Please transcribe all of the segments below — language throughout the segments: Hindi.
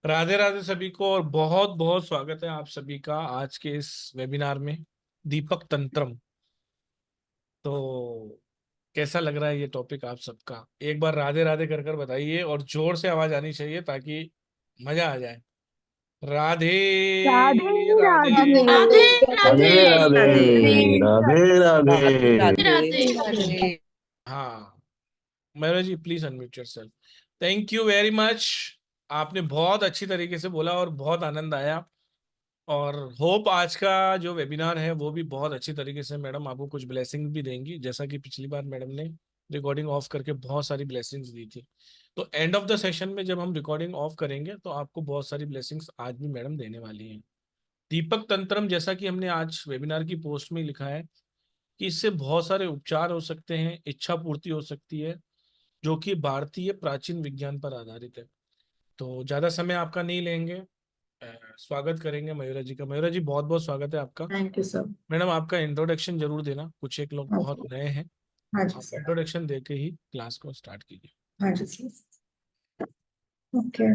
राधे राधे सभी को और बहुत बहुत स्वागत है आप सभी का आज के इस वेबिनार में। दीपक तंत्रम। तो कैसा लग रहा है ये टॉपिक आप सबका? एक बार राधे राधे कर कर बताइए और जोर से आवाज आनी चाहिए ताकि मजा आ जाए। राधे राधे राधे। राधे राधे राधे राधे राधे राधे राधे राधे। राधे राधे। हाँ, Mayura ji please unmute yourself. Thank you very much. आपने बहुत अच्छी तरीके से बोला और बहुत आनंद आया। और होप आज का जो वेबिनार है वो भी बहुत अच्छी तरीके से मैडम आपको कुछ ब्लेसिंग भी देंगी, जैसा कि पिछली बार मैडम ने रिकॉर्डिंग ऑफ करके बहुत सारी ब्लेसिंग्स दी थी। तो एंड ऑफ द सेशन में जब हम रिकॉर्डिंग ऑफ करेंगे तो आपको बहुत सारी ब्लेसिंग्स आज भी मैडम देने वाली हैं। दीपक तंत्रम, जैसा कि हमने आज वेबिनार की पोस्ट में लिखा है कि इससे बहुत सारे उपचार हो सकते हैं, इच्छा पूर्ति हो सकती है, जो कि भारतीय प्राचीन विज्ञान पर आधारित है। तो ज्यादा समय आपका नहीं लेंगे। स्वागत करेंगे मयूरा जी का। मयूरा जी बहुत बहुत स्वागत है आपका। Thank you sir. मैडम आपका इंट्रोडक्शन जरूर देना, कुछ एक लोग हाँ बहुत जी। नए हैं। हाँ जी आप सर। इंट्रोडक्शन देके ही क्लास को स्टार्ट कीजिए। हाँ जी sir. Okay.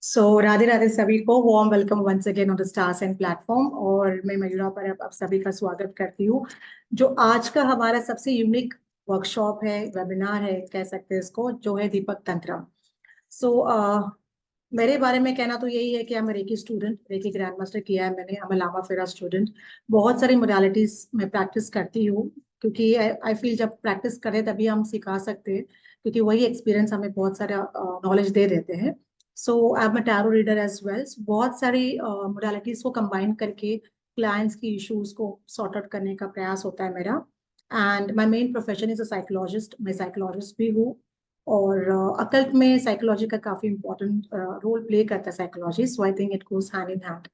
So Radhe Radhe सभी को, warm welcome once again on the stars and platform. और मैं मयूरा पर आप सभी का स्वागत करती हूँ। जो आज का हमारा सबसे यूनिक वर्कशॉप है, वेबिनार है कह सकते हैं इसको, जो है दीपक तंत्र। सो मेरे बारे में कहना तो यही है कि मैं reiki student, reiki grand master किया है मैंने, I'm a लामा फेरा स्टूडेंट। बहुत सारी मोडालिटीज में प्रैक्टिस करती हूँ, क्योंकि आई फील जब प्रैक्टिस करें तभी हम सिखा सकते हैं, क्योंकि वही एक्सपीरियंस हमें बहुत सारा नॉलेज दे देते हैं। So I am a tarot reader as well. बहुत सारी मोडालिटीज को कंबाइन करके क्लाइंट्स की इश्यूज को सॉर्ट आउट करने का प्रयास होता है मेरा। And my main profession is a psychologist, मैं साइकोलॉजिस्ट भी हूँ। और अकल्ट में साइकोलॉजी का काफी इंपॉर्टेंट रोल प्ले करता है psychology, so I think it goes hand in hand.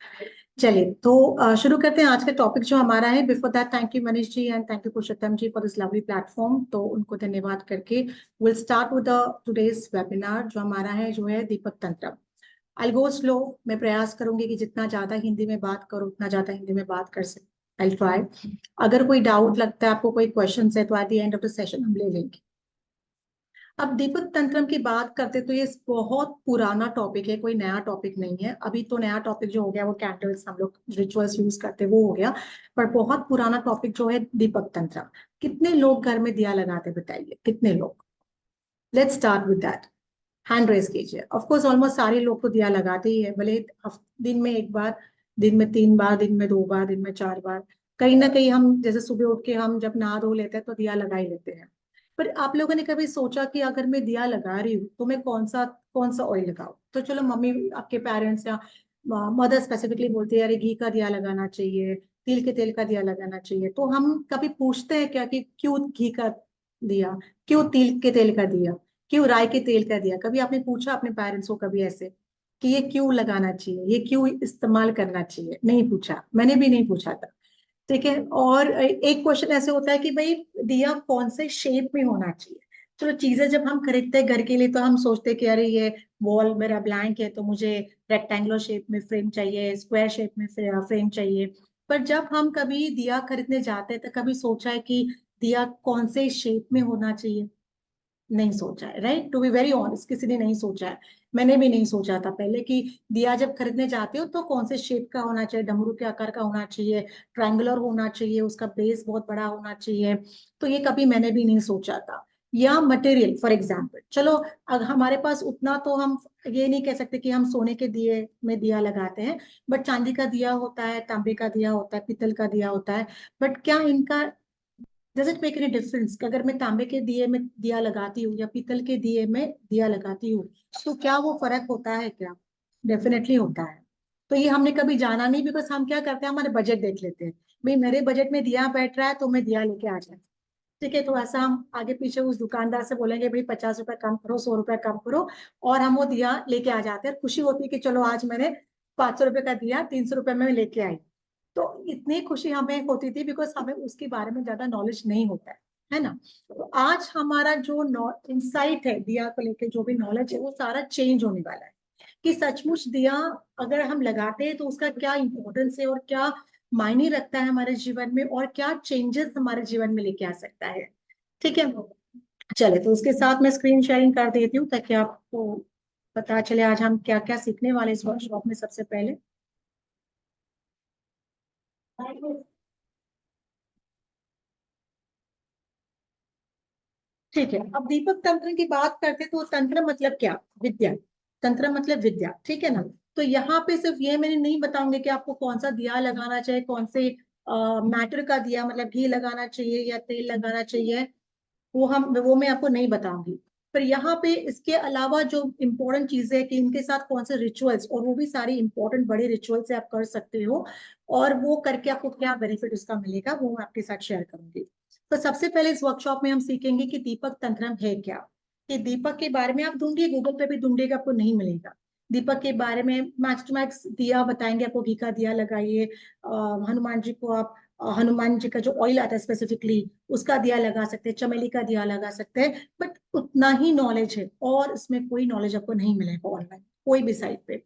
चलिए तो शुरू करते हैं आज का टॉपिक जो हमारा है। Before that, thank you Manish ji and thank you Purushottam ji for this lovely platform. तो उनको धन्यवाद करके will start with the today's webinar जो हमारा है, जो है दीपक तंत्र। I go slow. मैं प्रयास करूंगी कि जितना ज्यादा हिंदी में बात करूं उतना ज्यादा हिंदी में बात कर सकते। I try. अगर कोई डाउट लगता है आपको, कोई क्वेश्चन है, तो at the end of the session हम ले लेंगे। अब दीपक तंत्रम की बात करते तो ये बहुत पुराना टॉपिक है, कोई नया टॉपिक नहीं है। अभी तो नया टॉपिक जो हो गया वो कैंडल्स, हम लोग रिचुअल्स यूज करते हैं, वो हो गया। पर बहुत पुराना टॉपिक जो है दीपक तंत्र। कितने लोग घर में दिया लगाते बताइए, कितने लोग? Let's start with that. Hand raise कीजिए। ऑफ कोर्स ऑलमोस्ट सारे लोग तो दिया लगाते ही है, भले दिन में एक बार, दिन में 3 बार, दिन में 2 बार, दिन में 4 बार। कहीं ना कहीं हम जैसे सुबह उठ के हम जब नहा धो लेते हैं तो दिया लगा ही लेते हैं। पर आप लोगों ने कभी सोचा कि अगर मैं दिया लगा रही हूँ तो मैं कौन सा ऑयल लगाऊं? तो चलो, मम्मी आपके पेरेंट्स या मदर स्पेसिफिकली बोलती है अरे घी का दिया लगाना चाहिए, तिल के तेल का दिया लगाना चाहिए। तो हम कभी पूछते हैं क्या कि क्यों घी का दिया, क्यों तिल के तेल का दिया, क्यों राई के तेल का दिया? कभी आपने पूछा अपने पेरेंट्स को कभी ऐसे कि ये क्यों लगाना चाहिए, ये क्यों इस्तेमाल करना चाहिए? नहीं पूछा, मैंने भी नहीं पूछा था। ठीक है। और एक क्वेश्चन ऐसे होता है कि भाई दिया कौन से शेप में होना चाहिए? चलो, चीजें जब हम खरीदते हैं घर के लिए तो हम सोचते हैं कि अरे ये वॉल मेरा ब्लैंक है तो मुझे रेक्टेंगुलर शेप में फ्रेम चाहिए, स्क्वायर शेप में फ्रेम चाहिए। पर जब हम कभी दिया खरीदने जाते हैं तो कभी सोचा है कि दिया कौन से शेप में होना चाहिए? नहीं सोचा है, right? To be very honest, किसी ने नहीं सोचा है। मैंने भी नहीं सोचा था पहले कि दिया जब खरीदने जाते हो तो कौन से शेप का होना चाहिए, डमरू के आकार का होना चाहिए, ट्रायंगुलर होना चाहिए, उसका बेस बहुत बड़ा होना चाहिए। तो ये कभी मैंने भी नहीं सोचा था। या मटेरियल, फॉर एग्जाम्पल, चलो अगर हमारे पास उतना तो हम ये नहीं कह सकते कि हम सोने के दिए में दिया लगाते हैं, बट चांदी का दिया होता है, तांबे का दिया होता है, पीतल का दिया होता है। बट क्या इनका does it make any difference कि अगर मैं तांबे के दिए में दिया लगाती हूँ या पीतल के दिए में दिया लगाती हूँ, तो क्या वो फर्क होता है क्या? डेफिनेटली होता है। तो ये हमने कभी जाना नहीं, बिकॉज हम क्या करते हैं, हमारे बजट देख लेते हैं। भाई मेरे बजट में दिया बैठ रहा है तो मैं दिया लेके आ जाए। ठीक है, तो ऐसा हम आगे पीछे उस दुकानदार से बोलेंगे भाई 50 रुपए कम करो, 100 रुपए कम करो, और हम वो दिया लेके आ जाते हैं। खुशी होती है कि चलो आज मैंने 500 रुपए का दिया 300 रुपए में लेके आई। तो इतनी खुशी हमें होती थी बिकॉज हमें उसके बारे में ज्यादा नॉलेज नहीं होता है ना? तो आज हमारा जो इंसाइट है दिया को लेके, जो भी नॉलेज है वो सारा चेंज होने वाला है कि सचमुच दिया अगर हम लगाते हैं तो उसका क्या इंपॉर्टेंस है और क्या मायने रखता है हमारे जीवन में, और क्या चेंजेस हमारे जीवन में लेके आ सकता है। ठीक है। चले तो उसके साथ मैं स्क्रीन शेयरिंग कर देती हूँ ताकि आपको पता चले आज हम क्या क्या सीखने वाले इस वर्कशॉप में। सबसे पहले ठीक है, अब दीपक तंत्र की बात करते तो तंत्र मतलब क्या? विद्या। तंत्र मतलब विद्या, ठीक है ना। तो यहाँ पे सिर्फ ये मैंने नहीं बताऊंगी कि आपको कौन सा दिया लगाना चाहिए, कौन से मैटर का दिया, मतलब घी लगाना चाहिए या तेल लगाना चाहिए, वो मैं आपको नहीं बताऊंगी। पर यहाँ पे इसके अलावा जो इम्पोर्टेंट चीजें है कि इनके साथ कौन से रिचुअल्स, और वो भी सारी इंपॉर्टेंट बड़े रिचुअल्स आप कर सकते हो, और वो करके आपको क्या बेनिफिट उसका मिलेगा वो मैं आपके साथ शेयर करूंगी। तो सबसे पहले इस वर्कशॉप में हम सीखेंगे कि दीपक तंत्रम है क्या। कि दीपक के बारे में आप ढूंढिए, गूगल पे भी ढूंढिएगा, आपको नहीं मिलेगा। दीपक के बारे में मैक्स टू मैक्स दिया बताएंगे आपको, घी का दिया लगाइए। हनुमान जी को आप हनुमान जी का जो ऑयल आता है स्पेसिफिकली उसका दिया लगा सकते हैं, चमेली का दिया लगा सकते हैं, बट उतना ही नॉलेज है, और इसमें कोई नॉलेज आपको नहीं मिलेगा ऑनलाइन कोई भी साइट पे।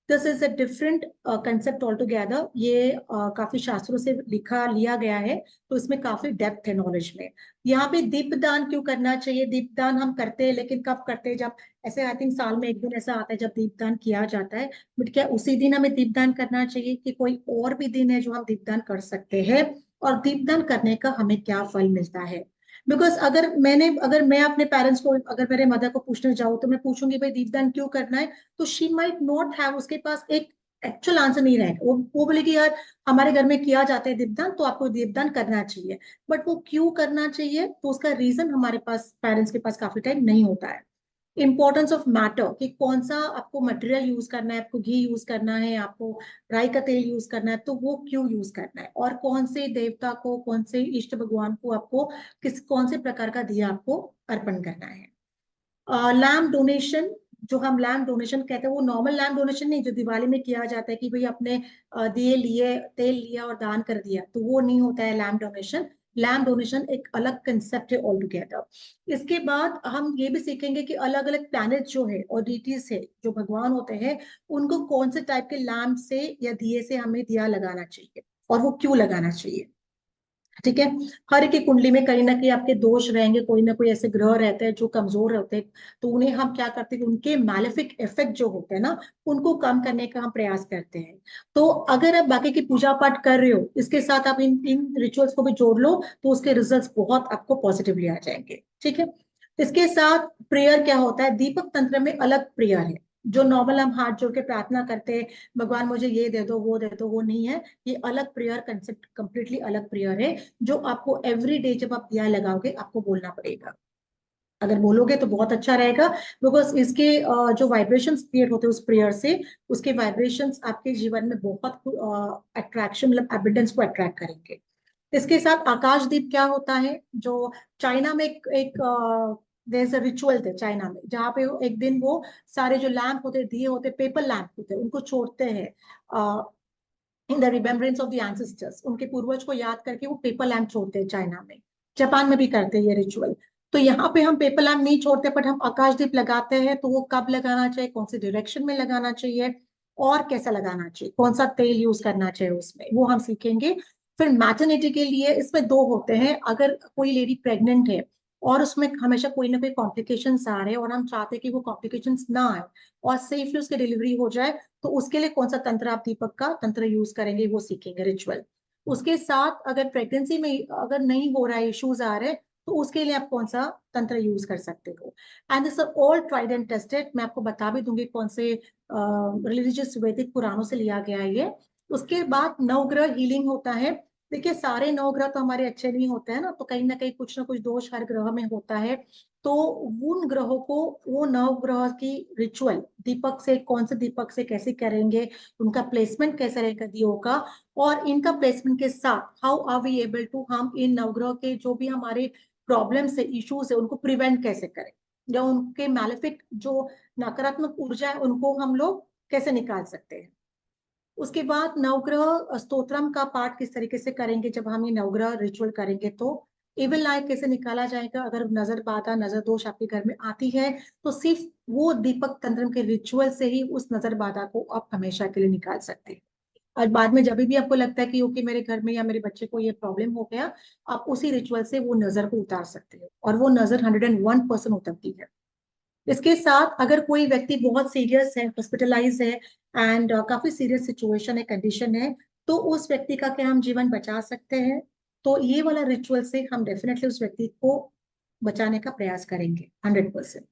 This is a different concept all together. ये काफी शास्त्रों से लिखा लिया गया है, तो इसमें काफी डेप्थ है नॉलेज में। यहाँ पे दीपदान क्यों करना चाहिए? दीपदान हम करते हैं, लेकिन कब करते हैं? जब ऐसे आई थिंक साल में एक दिन ऐसा आता है जब दीपदान किया जाता है। बट क्या उसी दिन हमें दीपदान करना चाहिए, कि कोई और भी दिन है जो हम दीपदान कर सकते हैं? और दीपदान करने का हमें क्या फल मिलता है? बिकॉज अगर मैं अपने पेरेंट्स को, अगर मेरे मदर को पूछने जाऊँ तो मैं पूछूंगी भाई दीपदान क्यों करना है, तो शी माइट नॉट हैव, उसके पास एक एक्चुअल आंसर नहीं रहेगा। वो बोलेगी यार हमारे घर में किया जाता है दीपदान, तो आपको दीपदान करना चाहिए। बट वो क्यों करना चाहिए, तो उसका रीजन हमारे पास, पेरेंट्स के पास काफी टाइम नहीं होता है। इंपॉर्टेंस ऑफ मैटर, कि कौन सा आपको मटेरियल यूज करना है, आपको घी यूज करना है, आपको राई का तेल यूज करना है, तो वो क्यों यूज करना है, और कौन से देवता को, कौन से इष्ट भगवान को आपको कौन से प्रकार का दिया आपको अर्पण करना है। लैम्प डोनेशन, जो हम लैम्प डोनेशन कहते हैं, वो नॉर्मल लैम्प डोनेशन नहीं जो दिवाली में किया जाता है कि भाई अपने दिए लिए, तेल लिया और दान कर दिया, तो वो नहीं होता है लैम्प डोनेशन। लैम्प डोनेशन एक अलग कंसेप्ट है ऑल टुगेदर। इसके बाद हम ये भी सीखेंगे कि अलग अलग प्लैनेट जो है और डीटीज है, जो भगवान होते हैं, उनको कौन से टाइप के लैम्प से या दिए से हमें दिया लगाना चाहिए, और वो क्यों लगाना चाहिए। ठीक है। हर एक की कुंडली में कहीं ना कहीं आपके दोष रहेंगे, कोई ना कोई ऐसे ग्रह रहते हैं जो कमजोर होते हैं, तो उन्हें हम क्या करते हैं, उनके मैलेफिक इफेक्ट जो होते हैं ना, उनको कम करने का हम प्रयास करते हैं। तो अगर आप बाकी की पूजा पाठ कर रहे हो, इसके साथ आप इन इन रिचुअल्स को भी जोड़ लो, तो उसके रिजल्ट्स बहुत आपको पॉजिटिवली आ जाएंगे। ठीक है। इसके साथ प्रेयर क्या होता है, दीपक तंत्र में अलग प्रेयर है। जो नॉर्मल हम हाथ जोड़ के प्रार्थना करते हैं, भगवान मुझे ये दे दो वो दे दो, वो नहीं है। ये अलग प्रेयर कंसेप्ट, कंप्लीटली अलग प्रेयर है, जो आपको एवरी डे जब आप दिया लगाओगे आपको बोलना पड़ेगा। अगर बोलोगे तो बहुत अच्छा रहेगा, बिकॉज इसके जो वाइब्रेशंस क्रिएट होते हैं उस प्रेयर से, उसके वाइब्रेशंस आपके जीवन में बहुत अट्रैक्शन, मतलब एबिडेंस को अट्रैक्ट करेंगे। इसके साथ आकाशदीप क्या होता है, जो चाइना में एक देयर इज अ रिचुअल थे चाइना में, जहाँ पे एक दिन वो सारे जो लैंप होते, दिए होते, पेपर लैंप होते, उनको छोड़ते हैं in the remembrance of the ancestors. उनके पूर्वज को याद करके वो पेपर लैम्प छोड़ते हैं चाइना में। जापान में भी करते हैं ये रिचुअल। तो यहाँ पे हम पेपर लैम्प नहीं छोड़ते, बट हम आकाशदीप लगाते हैं। तो वो कब लगाना चाहिए, कौन सी डायरेक्शन में लगाना चाहिए, और कैसा लगाना चाहिए, कौन सा तेल यूज करना चाहिए उसमें, वो हम सीखेंगे। फिर मैटरनिटी के लिए इसमें दो होते हैं। अगर कोई लेडी प्रेग्नेंट है और उसमें हमेशा कोई ना कोई कॉम्प्लिकेशंस आ रहे हैं, और हम चाहते हैं कि वो कॉम्प्लिकेशंस ना आए और सेफली उसकी डिलीवरी हो जाए, तो उसके लिए कौन सा तंत्र, आप दीपक का तंत्र यूज करेंगे, वो सीखेंगे रिचुअल। उसके साथ अगर प्रेगनेंसी में अगर नहीं हो रहा है, इश्यूज आ रहे हैं, तो उसके लिए आप कौन सा तंत्र यूज कर सकते हो। And this are all tried and tested. मैं आपको बता भी दूंगी कौन से रिलीजियस वैदिक पुराणों से लिया गया है ये। उसके बाद नवग्रह हीलिंग होता है। देखिए सारे नवग्रह तो हमारे अच्छे नहीं होते हैं ना, तो कहीं ना कुछ दोष हर ग्रह में होता है। तो उन ग्रहों को, वो नवग्रह की रिचुअल दीपक से, कौन से दीपक से कैसे करेंगे, उनका प्लेसमेंट कैसे रहेगा दियो का, और इनका प्लेसमेंट के साथ how are we able to, हम इन नवग्रह के जो भी हमारे प्रॉब्लम्स है, इश्यूज है, उनको प्रिवेंट कैसे करें, या उनके मैलेफिक जो नकारात्मक ऊर्जा है उनको हम लोग कैसे निकाल सकते हैं। उसके बाद नवग्रह स्तोत्रम का पाठ किस तरीके से करेंगे जब हम ये नवग्रह रिचुअल करेंगे, तो एविल आई कैसे निकाला जाएगा, अगर नजर बाधा, नजर दोष आपके घर में आती है, तो सिर्फ वो दीपक तंत्र के रिचुअल से ही उस नजर बाधा को आप हमेशा के लिए निकाल सकते हैं। और बाद में जब भी आपको लगता है कि ओके मेरे घर में या मेरे बच्चे को ये प्रॉब्लम हो गया, आप उसी रिचुअल से वो नजर को उतार सकते हो, और वो नजर 101% उतरती है। इसके साथ अगर कोई व्यक्ति बहुत सीरियस है, हॉस्पिटलाइज है एंड काफी सीरियस सिचुएशन है, कंडीशन है, तो उस व्यक्ति का क्या हम जीवन बचा सकते हैं? तो ये वाला रिचुअल से हम डेफिनेटली उस व्यक्ति को बचाने का प्रयास करेंगे 100%।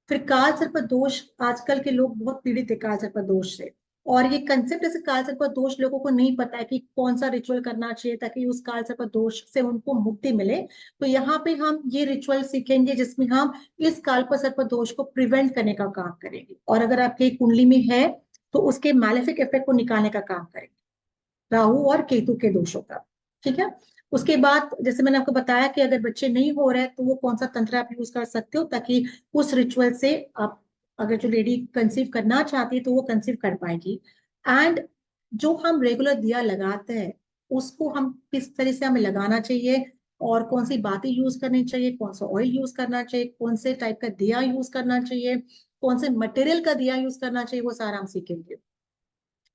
फिर काल सर्प दोष, आजकल के लोग बहुत पीड़ित है काल सर्प दोष से, और ये कंसेप्ट जैसे काल सर्प दोष लोगों को नहीं पता है कि कौन सा रिचुअल करना चाहिए ताकि उस काल सर्प दोष से उनको मुक्ति मिले। तो यहाँ पे हम ये रिचुअल सीखेंगे जिसमें हम इस काल सर्प दोष को प्रिवेंट करने का काम करेंगे, और अगर आपकी कुंडली में है तो उसके मैलेफिक इफेक्ट को निकालने का काम करेंगे, राहु और केतु के दोषों का। ठीक है। उसके बाद जैसे मैंने आपको बताया कि अगर बच्चे नहीं हो रहे तो वो कौन सा तंत्र आप यूज कर सकते हो ताकि उस रिचुअल से आप, अगर जो लेडी कंसीव करना चाहती है तो वो कंसीव कर पाएगी। एंड जो हम रेगुलर दिया लगाते हैं उसको हम किस तरह से हमें लगाना चाहिए, और कौन सी बातें यूज करनी चाहिए, कौन सा ऑयल यूज करना चाहिए, कौन से टाइप का दिया यूज करना चाहिए, कौन से मटेरियल का दिया यूज करना चाहिए, वो सारा हम सीखेंगे।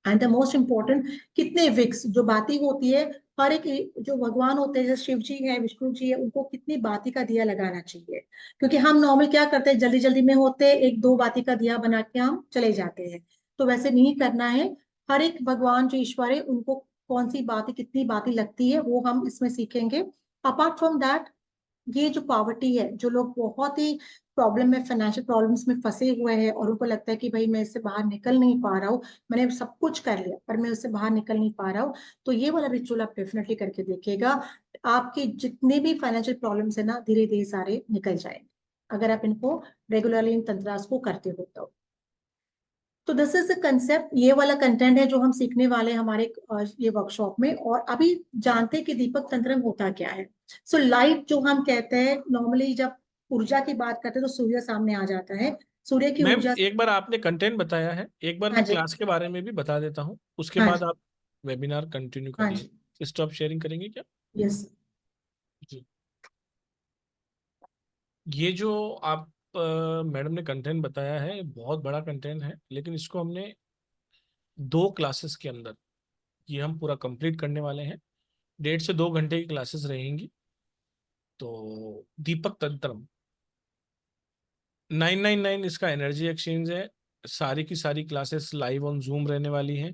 एंड द मोस्ट इम्पोर्टेंट, कितने विक्स जो बाती होती है, हर एक जो भगवान होते हैं जैसे शिव जी है, विष्णु जी है, उनको कितनी बाती का दिया लगाना चाहिए, क्योंकि हम नॉर्मल क्या करते हैं, जल्दी जल्दी में होते हैं, एक दो बाती का दिया बना के हम चले जाते हैं। तो वैसे नहीं करना है। हर एक भगवान जो ईश्वर है उनको कौन सी बाती, कितनी बाती लगती है, वो हम इसमें सीखेंगे। अपार्ट फ्रॉम दैट, ये जो पॉवर्टी है, जो लोग बहुत ही प्रॉब्लम में, फाइनेंशियल प्रॉब्लम्स में फंसे हुए हैं और उनको लगता है कि भाई मैं इससे बाहर निकल नहीं पा रहा हूँ, मैंने सब कुछ कर लिया पर मैं उससे बाहर निकल नहीं पा रहा हूँ, तो ये वाला रिचुअल आप डेफिनेटली करके देखिएगा। आपके जितने भी फाइनेंशियल प्रॉब्लम्स है ना, धीरे धीरे सारे निकल जाएंगे अगर आप इनको रेगुलरली इन तंत्रास को करते हो तो दिस इज द कंसेप्ट। ये वाला कंटेंट है जो हम सीखने वाले हैं हमारे ये वर्कशॉप में। और अभी जानते हैं कि दीपक तंत्र होता क्या है। सो लाइट जो हम कहते हैं, नॉर्मली जब ऊर्जा की बात करते हैं तो सूर्य सामने आ जाता है, सूर्य की मैम ऊर्जा। एक बार आपने कंटेंट बताया है, एक बार हाँ मैं जी। क्लास के बारे में भी बता देता हूँ, उसके हाँ बाद जी। आप वेबिनार कंटिन्यू हाँ करिए। जी। स्टॉप शेयरिंग करेंगे क्या? यस। जी। ये जो आप मैडम ने कंटेंट बताया है बहुत बड़ा कंटेंट है, लेकिन इसको हमने 2 क्लासेस के अंदर ये हम पूरा कंप्लीट करने वाले हैं। 1.5 से 2 घंटे की क्लासेस रहेंगी। तो दीपक तंत्रम 999 इसका एनर्जी एक्सचेंज है। सारी की सारी क्लासेस लाइव ऑन जूम रहने वाली हैं।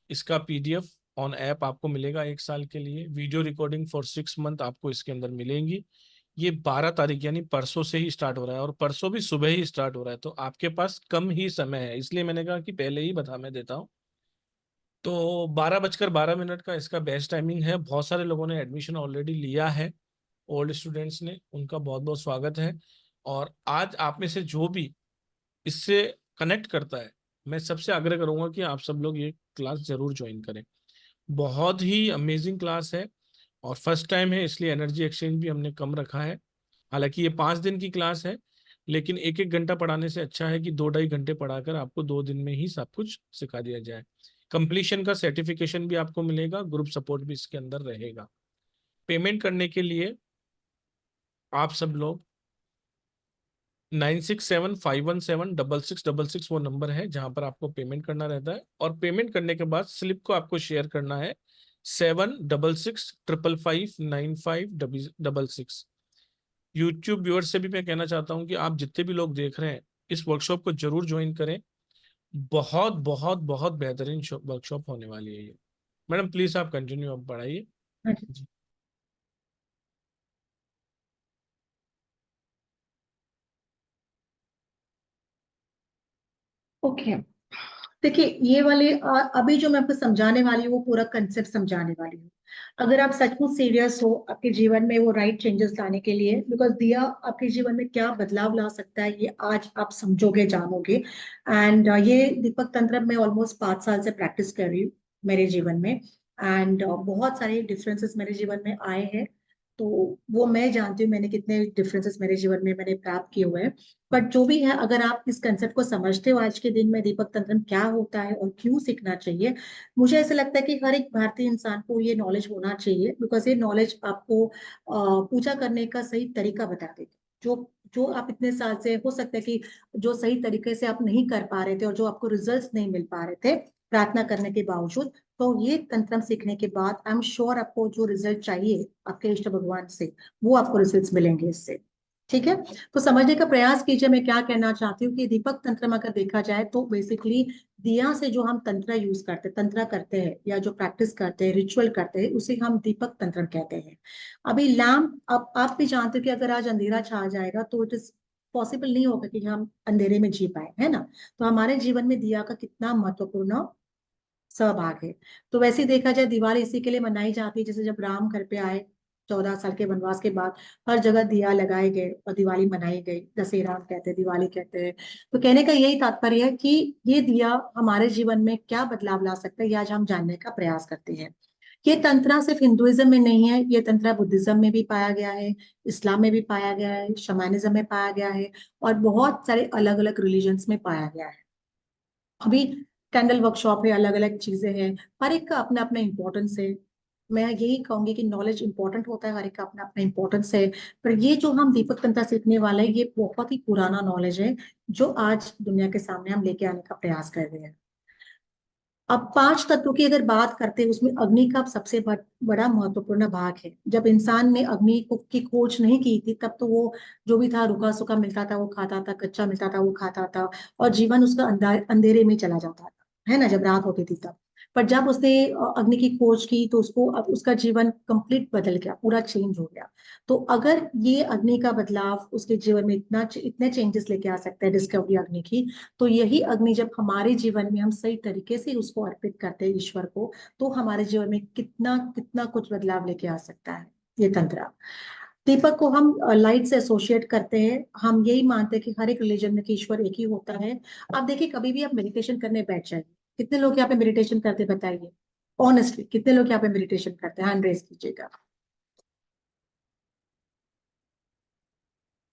इसका पीडीएफ ऑन ऐप आपको मिलेगा 1 साल के लिए। वीडियो रिकॉर्डिंग फॉर 6 मंथ आपको इसके अंदर मिलेंगी। ये 12 तारीख यानी परसों से ही स्टार्ट हो रहा है, और परसों भी सुबह ही स्टार्ट हो रहा है, तो आपके पास कम ही समय है, इसलिए मैंने कहा कि पहले ही बता मैं देता हूँ। तो 12:12 का इसका बेस्ट टाइमिंग है। बहुत सारे लोगों ने एडमिशन ऑलरेडी लिया है, ओल्ड स्टूडेंट्स ने, उनका बहुत बहुत स्वागत है। और आज आप में से जो भी इससे कनेक्ट करता है, मैं सबसे आग्रह करूंगा कि आप सब लोग ये क्लास जरूर ज्वाइन करें। बहुत ही अमेजिंग क्लास है, और फर्स्ट टाइम है इसलिए एनर्जी एक्सचेंज भी हमने कम रखा है। हालांकि ये 5 दिन की क्लास है, लेकिन 1-1 घंटा पढ़ाने से अच्छा है कि 2-2.5 घंटे पढ़ाकर आपको 2 दिन में ही सब कुछ सिखा दिया जाए। कंप्लीशन का सर्टिफिकेशन भी आपको मिलेगा, ग्रुप सपोर्ट भी इसके अंदर रहेगा। पेमेंट करने के लिए आप सब लोग 9675176666 वो नंबर है जहां पर आपको पेमेंट करना रहता है, और पेमेंट करने के बाद स्लिप को आपको शेयर करना है 7665559566। यूट्यूब व्यूअर्स से भी मैं कहना चाहता हूं कि आप जितने भी लोग देख रहे हैं इस वर्कशॉप को जरूर ज्वाइन करें। बहुत बहुत बहुत बेहतरीन वर्कशॉप होने वाली है ये। मैडम प्लीज आप कंटिन्यू आप पढ़ाइए। हाँ जी। जी। ओके। देखिए ये वाले अभी जो मैं आपको समझाने वाली हूँ वो पूरा कंसेप्ट समझाने वाली हूँ। अगर आप सचमुच सीरियस हो आपके जीवन में वो राइट चेंजेस लाने के लिए, बिकॉज दिया आपके जीवन में क्या बदलाव ला सकता है ये आज आप समझोगे, जानोगे। एंड ये दीपक तंत्र मैं ऑलमोस्ट 5 साल से प्रैक्टिस कर रही हूँ मेरे जीवन में। एंड बहुत सारे डिफरेंसेस मेरे जीवन में आए हैं। तो वो मैं जानती हूँ मैंने कितने डिफरेंसेस मेरे जीवन में मैंने प्राप्त किए हुए हैं। बट जो भी है, अगर आप इस कंसेप्ट को समझते हो आज के दिन में दीपक तंत्र क्या होता है और क्यों सीखना चाहिए, मुझे ऐसा लगता है कि हर एक भारतीय इंसान को ये नॉलेज होना चाहिए, बिकॉज ये नॉलेज आपको पूजा करने का सही तरीका बता देगी। जो जो आप इतने साल से, हो सकता है कि जो सही तरीके से आप नहीं कर पा रहे थे और जो आपको रिजल्ट्स नहीं मिल पा रहे थे प्रार्थना करने के बावजूद, तो ये तंत्र सीखने के बाद आई एम श्योर आपको जो रिजल्ट चाहिए आपके इष्ट भगवान से वो आपको रिजल्ट्स मिलेंगे इससे। ठीक है। तो समझने का प्रयास कीजिए मैं क्या कहना चाहती हूँ कि दीपक तंत्र में अगर देखा जाए तो बेसिकली दिया से जो हम तंत्र यूज करते हैं, तंत्र करते हैं या जो प्रैक्टिस करते हैं, रिचुअल करते हैं, उसे हम दीपक तंत्र कहते हैं। अभी लैम्प, अब आप भी जानते हो कि अगर आज अंधेरा छा जाएगा तो इट इज पॉसिबल नहीं होगा कि हम अंधेरे में जी पाए, है ना। तो हमारे जीवन में दिया का कितना महत्वपूर्ण सहभाग है। तो वैसे ही देखा जाए दिवाली इसी के लिए मनाई जाती है, जैसे जब राम घर पे आए 14 साल के वनवास के बाद, हर जगह दिया लगाए गए और दिवाली मनाई गई। दशहरा हम कहते हैं, दिवाली कहते हैं। तो कहने का यही तात्पर्य है कि ये दिया हमारे जीवन में क्या बदलाव ला सकता है, ये आज हम जानने का प्रयास करते हैं। ये तंत्र सिर्फ हिंदुइज्म में नहीं है, ये तंत्र बुद्धिज्म में भी पाया गया है, इस्लाम में भी पाया गया है, शमानिज्म में पाया गया है, और बहुत सारे अलग अलग रिलीजन्स में पाया गया है। अभी कैंडल वर्कशॉप है, अलग अलग चीजें हैं, हर एक का अपना अपना इम्पोर्टेंस है। मैं यही कहूंगी कि नॉलेज इंपॉर्टेंट होता है, हर एक का अपना अपना इम्पोर्टेंस है। पर ये जो हम दीपक तंत्र सीखने वाले हैं, ये बहुत ही पुराना नॉलेज है जो आज दुनिया के सामने हम लेके आने का प्रयास कर रहे हैं। अब 5 तत्वों की अगर बात करते हैं, उसमें अग्नि का सबसे बड़ा महत्वपूर्ण भाग है। जब इंसान ने अग्नि की खोज नहीं की थी, तब तो वो जो भी था रूखा सूखा मिलता था वो खाता था, कच्चा मिलता था वो खाता था, और जीवन उसका अंधेरे में चला जाता था, है ना, जब रात होती थी तब। पर जब उसने अग्नि की खोज की तो उसको, अब उसका जीवन कंप्लीट बदल गया, पूरा चेंज हो गया। तो अगर ये अग्नि का बदलाव उसके जीवन में इतने चेंजेस लेके आ सकता है, डिस्कवरी अग्नि की, तो यही अग्नि जब हमारे जीवन में हम सही तरीके से उसको अर्पित करते हैं ईश्वर को, तो हमारे जीवन में कितना कितना कुछ बदलाव लेके आ सकता है ये तंत्र। दीपक को हम लाइट से एसोसिएट करते हैं। हम यही मानते हैं कि हर एक रिलीजन में कि ईश्वर एक ही होता है। आप देखिए, कभी भी आप मेडिटेशन करने बैठ जाइए, कितने लोग यहाँ पे मेडिटेशन करते बताइए ऑनेस्टली, कितने लोग यहाँ पे मेडिटेशन करते हैं, हैंड रेज कीजिएगा।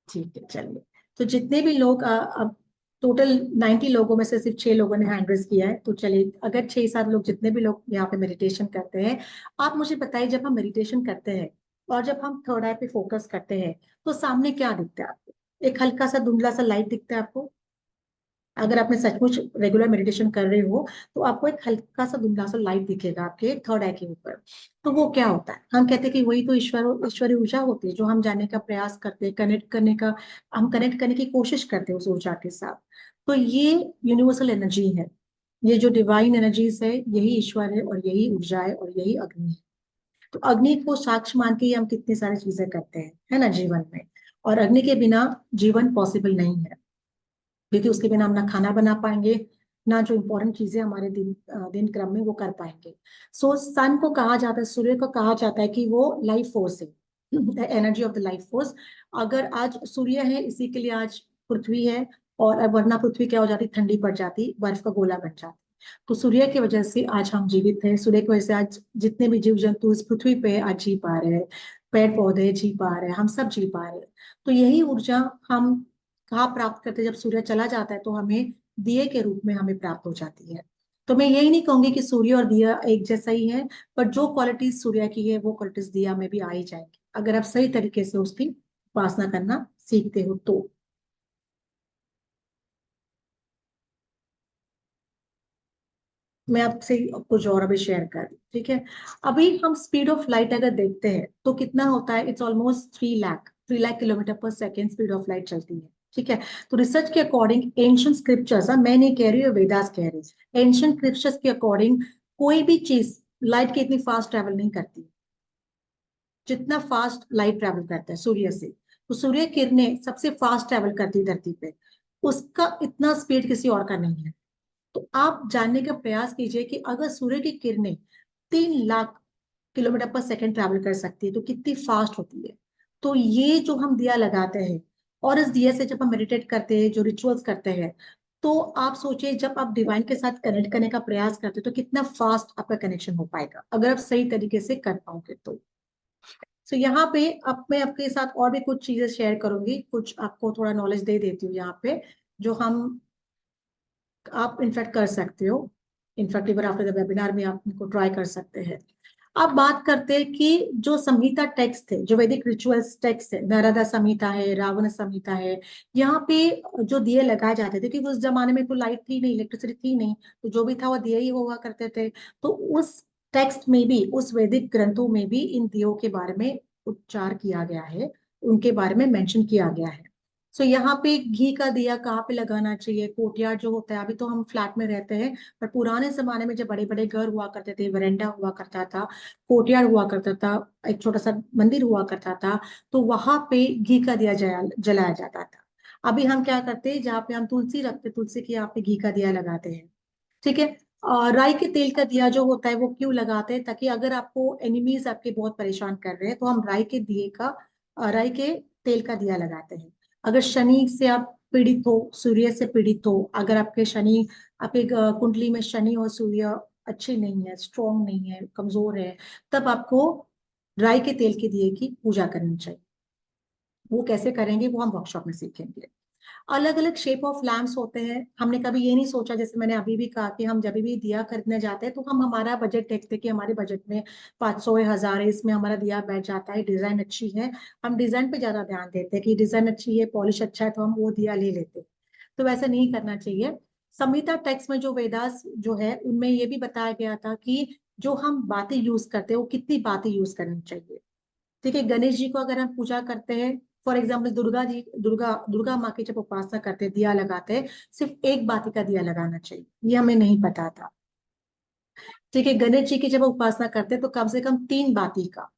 ठीक है, चलिए। तो जितने भी लोग अब टोटल 90 लोगों में से सिर्फ 6 लोगों ने हैंड रेज किया है, तो चलिए, अगर 6-7 लोग, जितने भी लोग यहाँ पे मेडिटेशन करते हैं, आप मुझे बताइए, जब हम मेडिटेशन करते हैं और जब हम थर्ड आई पे फोकस करते हैं, तो सामने क्या दिखता है आपको? एक हल्का सा धुंधला सा लाइट दिखता है आपको? अगर आपने सचमुच रेगुलर मेडिटेशन कर रहे हो तो आपको एक हल्का सा धुंधला सा लाइट दिखेगा आपके थर्ड आई के ऊपर। तो वो क्या होता है? हम कहते हैं कि वही तो ईश्वरी ऊर्जा होती है, जो हम जानने का प्रयास करते हैं, हम कनेक्ट करने की कोशिश करते हैं उस ऊर्जा के साथ। तो ये यूनिवर्सल एनर्जी है, ये जो डिवाइन एनर्जीज है, यही ईश्वर है और यही ऊर्जा है और यही अग्नि है। तो अग्नि को साक्ष्य मान के ही हम कितनी सारी चीजें करते हैं, है ना, जीवन में। और अग्नि के बिना जीवन पॉसिबल नहीं है, क्योंकि उसके बिना हम ना खाना बना पाएंगे, ना जो इम्पोर्टेंट चीजें हमारे दिन क्रम में वो कर पाएंगे। सो सन को कहा जाता है, सूर्य को कहा जाता है कि वो लाइफ फोर्स है, energy of the life force. अगर आज सूर्य है, इसी के लिए आज पृथ्वी है, और वरना पृथ्वी क्या हो जाती, ठंडी पड़ जाती, बर्फ का गोला बन जाती। तो सूर्य की वजह से आज हम जीवित हैं, सूर्य की वजह से आज जितने भी जीव जंतु इस पृथ्वी पे आज जी पा रहे हैं, पेड़ पौधे जी पा रहे हैं, हम सब जी पा रहे हैं। तो यही ऊर्जा हम कहाँ प्राप्त करते हैं? जब सूर्य चला जाता है तो हमें दिए के रूप में हमें प्राप्त हो जाती है। तो मैं यही नहीं कहूंगी कि सूर्य और दिया एक जैसा ही है, पर जो क्वालिटीज सूर्य की है वो क्वालिटीज दिया में भी आ ही जाएंगी, अगर आप सही तरीके से उसकी उपासना करना सीखते हो तो। मैं आपसे कुछ और अभी शेयर कर रही हूँ, ठीक है। अभी हम स्पीड ऑफ लाइट अगर देखते हैं तो कितना होता है, इट्स ऑलमोस्ट 3 लाख किलोमीटर पर सेकेंड स्पीड ऑफ लाइट चलती है, ठीक है। तो रिसर्च के अकॉर्डिंग, एंशियंट स्क्रिप्चर्स, मैं नहीं कह रही हूँ, वेदास कह रही है, एंशियंट स्क्रिप्चर्स के अकॉर्डिंग कोई भी चीज लाइट के इतनी फास्ट ट्रेवल नहीं करती जितना फास्ट लाइट ट्रेवल करता है सूर्य से। तो सूर्य किरणें सबसे फास्ट ट्रेवल करती है धरती पे, उसका इतना स्पीड किसी और का नहीं है। तो आप जानने का प्रयास कीजिए कि अगर सूर्य की किरणें 3 लाख किलोमीटर पर सेकेंड ट्रैवल कर सकती है तो कितनी फास्ट होती है। तो ये जो हम दिया लगाते हैं, और इस दिया से जब हम मेडिटेट करते हैं, जो रिचुअल्स करते हैं, तो आप सोचिए, जब आप डिवाइन के साथ कनेक्ट करने का प्रयास करते हैं तो कितना फास्ट आपका कनेक्शन हो पाएगा, अगर आप सही तरीके से कर पाओगे तो। तो यहाँ पे अब मैं आपके साथ और भी कुछ चीजें शेयर करूंगी, कुछ आपको थोड़ा नॉलेज दे देती हूँ यहाँ पे, जो आप इनफैक्ट कर सकते हो। In fact even after the webinar में आप इनको ट्राई कर सकते हैं। अब बात करते हैं कि जो संहिता टेक्स्ट थे, जो वैदिक रिचुअल्स टेक्स्ट है, नारदा संहिता है, रावण संहिता है, यहाँ पे जो दिए लगाए जाते थे, क्योंकि उस जमाने में तो लाइट थी नहीं, इलेक्ट्रिसिटी थी नहीं, तो जो भी था वो दिए ही हुआ करते थे। तो उस टेक्स्ट में भी, उस वैदिक ग्रंथों में भी इन दियों के बारे में उच्चार किया गया है, उनके बारे में मेंशन किया गया है। सो यहाँ पे घी का दिया कहाँ पे लगाना चाहिए, कोर्टयार्ड जो होता है, अभी तो हम फ्लैट में रहते हैं, पर पुराने जमाने में जब बड़े बड़े घर हुआ करते थे, वरांडा हुआ करता था, कोर्टयार्ड हुआ करता था, एक छोटा सा मंदिर हुआ करता था, तो वहां पे घी का दिया जलाया जाता था। अभी हम क्या करते हैं, जहाँ पे हम तुलसी रखते, तुलसी के यहाँ पे घी का दिया लगाते हैं। ठीक है। और राई के तेल का दिया जो होता है वो क्यों लगाते हैं, ताकि अगर आपको एनिमीज आपके बहुत परेशान कर रहे हैं तो हम राई के दिए का राई के तेल का दिया लगाते हैं। अगर शनि से आप पीड़ित हो, सूर्य से पीड़ित हो, अगर आपके शनि, आपके कुंडली में शनि और सूर्य अच्छे नहीं है, स्ट्रांग नहीं है, कमजोर है, तब आपको राई के तेल के दिए की पूजा करनी चाहिए। वो कैसे करेंगे वो हम वर्कशॉप में सीखेंगे। अलग अलग शेप ऑफ लैम्प्स होते हैं। हमने कभी ये नहीं सोचा, जैसे मैंने अभी भी कहा, कि हम जब भी दिया खरीदने जाते हैं तो हम हमारा बजट देखते हैं कि हमारे बजट में 500 है, 1000 है, इसमें हमारा दिया बैठ जाता है, डिजाइन अच्छी है, हम डिजाइन पे ज्यादा ध्यान देते हैं कि डिजाइन अच्छी है, पॉलिश अच्छा है, तो हम वो दिया ले लेते हैं। तो वैसा नहीं करना चाहिए। संहिता टेक्स्ट में जो वेदास जो है उनमें ये भी बताया गया था कि जो हम बातें यूज करते हैं वो कितनी बातें यूज करनी चाहिए। ठीक है। गणेश जी को अगर हम पूजा करते हैं, फॉर एग्जाम्पल दुर्गा जी, दुर्गा दुर्गा माँ की जब उपासना करते हैं, दिया लगाते हैं, सिर्फ एक बाती का दिया लगाना चाहिए, ये हमें नहीं पता था। ठीक है। गणेश जी की जब उपासना करते हैं तो कम से कम 3 बाती का,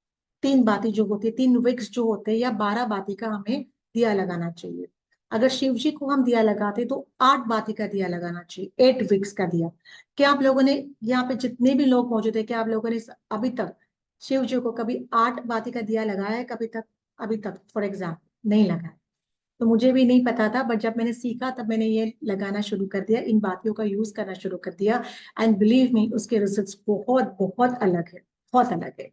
3 बाती जो होती है, 3 विक्स जो होते हैं, या 12 बाती का हमें दिया लगाना चाहिए। अगर शिव जी को हम दिया लगाते तो 8 बाती का दिया लगाना चाहिए, 8 विक्स का दिया। क्या आप लोगों ने, यहाँ पे जितने भी लोग मौजूद है, क्या आप लोगों ने अभी तक शिव जी को कभी 8 बाती का दिया लगाया है कभी तक? अभी तक फॉर एग्जाम्पल नहीं लगाया। तो मुझे भी नहीं पता था, बट जब मैंने सीखा तब मैंने ये लगाना शुरू कर दिया, इन बातियों का यूज करना शुरू कर दिया। एंड बिलीव मी, उसके रिजल्ट्स बहुत बहुत अलग है, बहुत अलग है।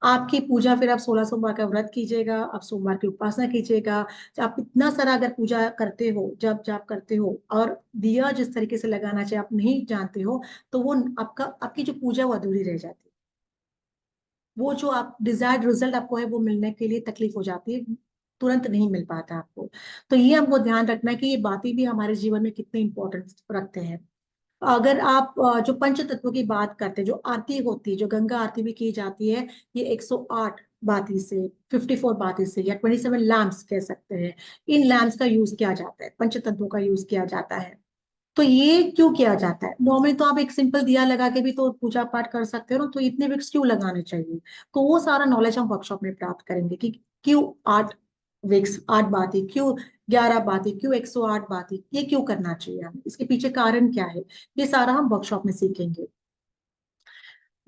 आपकी पूजा, फिर आप 16 सोमवार का व्रत कीजिएगा, आप सोमवार की उपासना कीजिएगा, आप इतना सारा अगर पूजा करते हो, जब जाप करते हो, और दिया जिस तरीके से लगाना चाहिए आप नहीं जानते हो, तो वो आपका, आपकी जो पूजा वो अधूरी रह जाती है। वो जो आप डिजायर्ड रिजल्ट आपको है वो मिलने के लिए तकलीफ हो जाती है, तुरंत नहीं मिल पाता आपको। तो ये हमको ध्यान रखना है कि ये बातें भी हमारे जीवन में कितने इंपॉर्टेंस रखते हैं। अगर आप जो पंच तत्वों की बात करते हैं, जो आरती होती है, जो गंगा आरती भी की जाती है, ये 108 बाती से, 54 बाती से, या 27 लैम्प्स कह सकते हैं, इन लैम्प्स का यूज किया जाता है, पंच तत्वों का यूज किया जाता है। तो ये क्यों किया जाता है? नॉर्मली तो आप एक सिंपल दिया लगा के भी तो पूजा पाठ कर सकते हो ना, तो इतने विक्स क्यों लगाने चाहिए? तो वो सारा नॉलेज हम वर्कशॉप में प्राप्त करेंगे कि क्यों 8 विक्स, 8 बाती क्यों, 11 बाती क्यों, 108 बाती, ये क्यों करना चाहिए हमें, इसके पीछे कारण क्या है, ये सारा हम वर्कशॉप में सीखेंगे।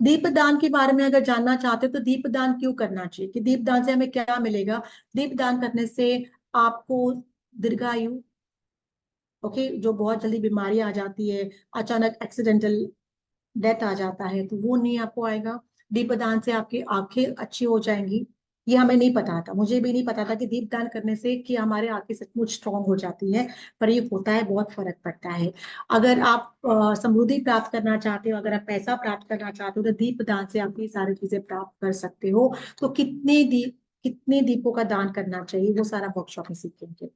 दीपदान के बारे में अगर जानना चाहते हो तो दीपदान क्यों करना चाहिए, कि दीपदान से हमें क्या मिलेगा? दीपदान करने से आपको दीर्घायु, ओके, जो बहुत जल्दी बीमारी आ जाती है, अचानक एक्सीडेंटल डेथ आ जाता है, तो वो नहीं आपको आएगा। दीपदान से आपकी आंखें अच्छी हो जाएंगी। ये हमें नहीं पता था, मुझे भी नहीं पता था कि दीपदान करने से कि हमारे आंखें सचमुच स्ट्रांग हो जाती है, पर ये होता है, बहुत फर्क पड़ता है। अगर आप समृद्धि प्राप्त करना चाहते हो, अगर आप पैसा प्राप्त करना चाहते हो, तो दीपदान से आप ये सारी चीजें प्राप्त कर सकते हो। तो कितने दीपों का दान करना चाहिए वो सारा वर्कशॉप में सीखेंगे।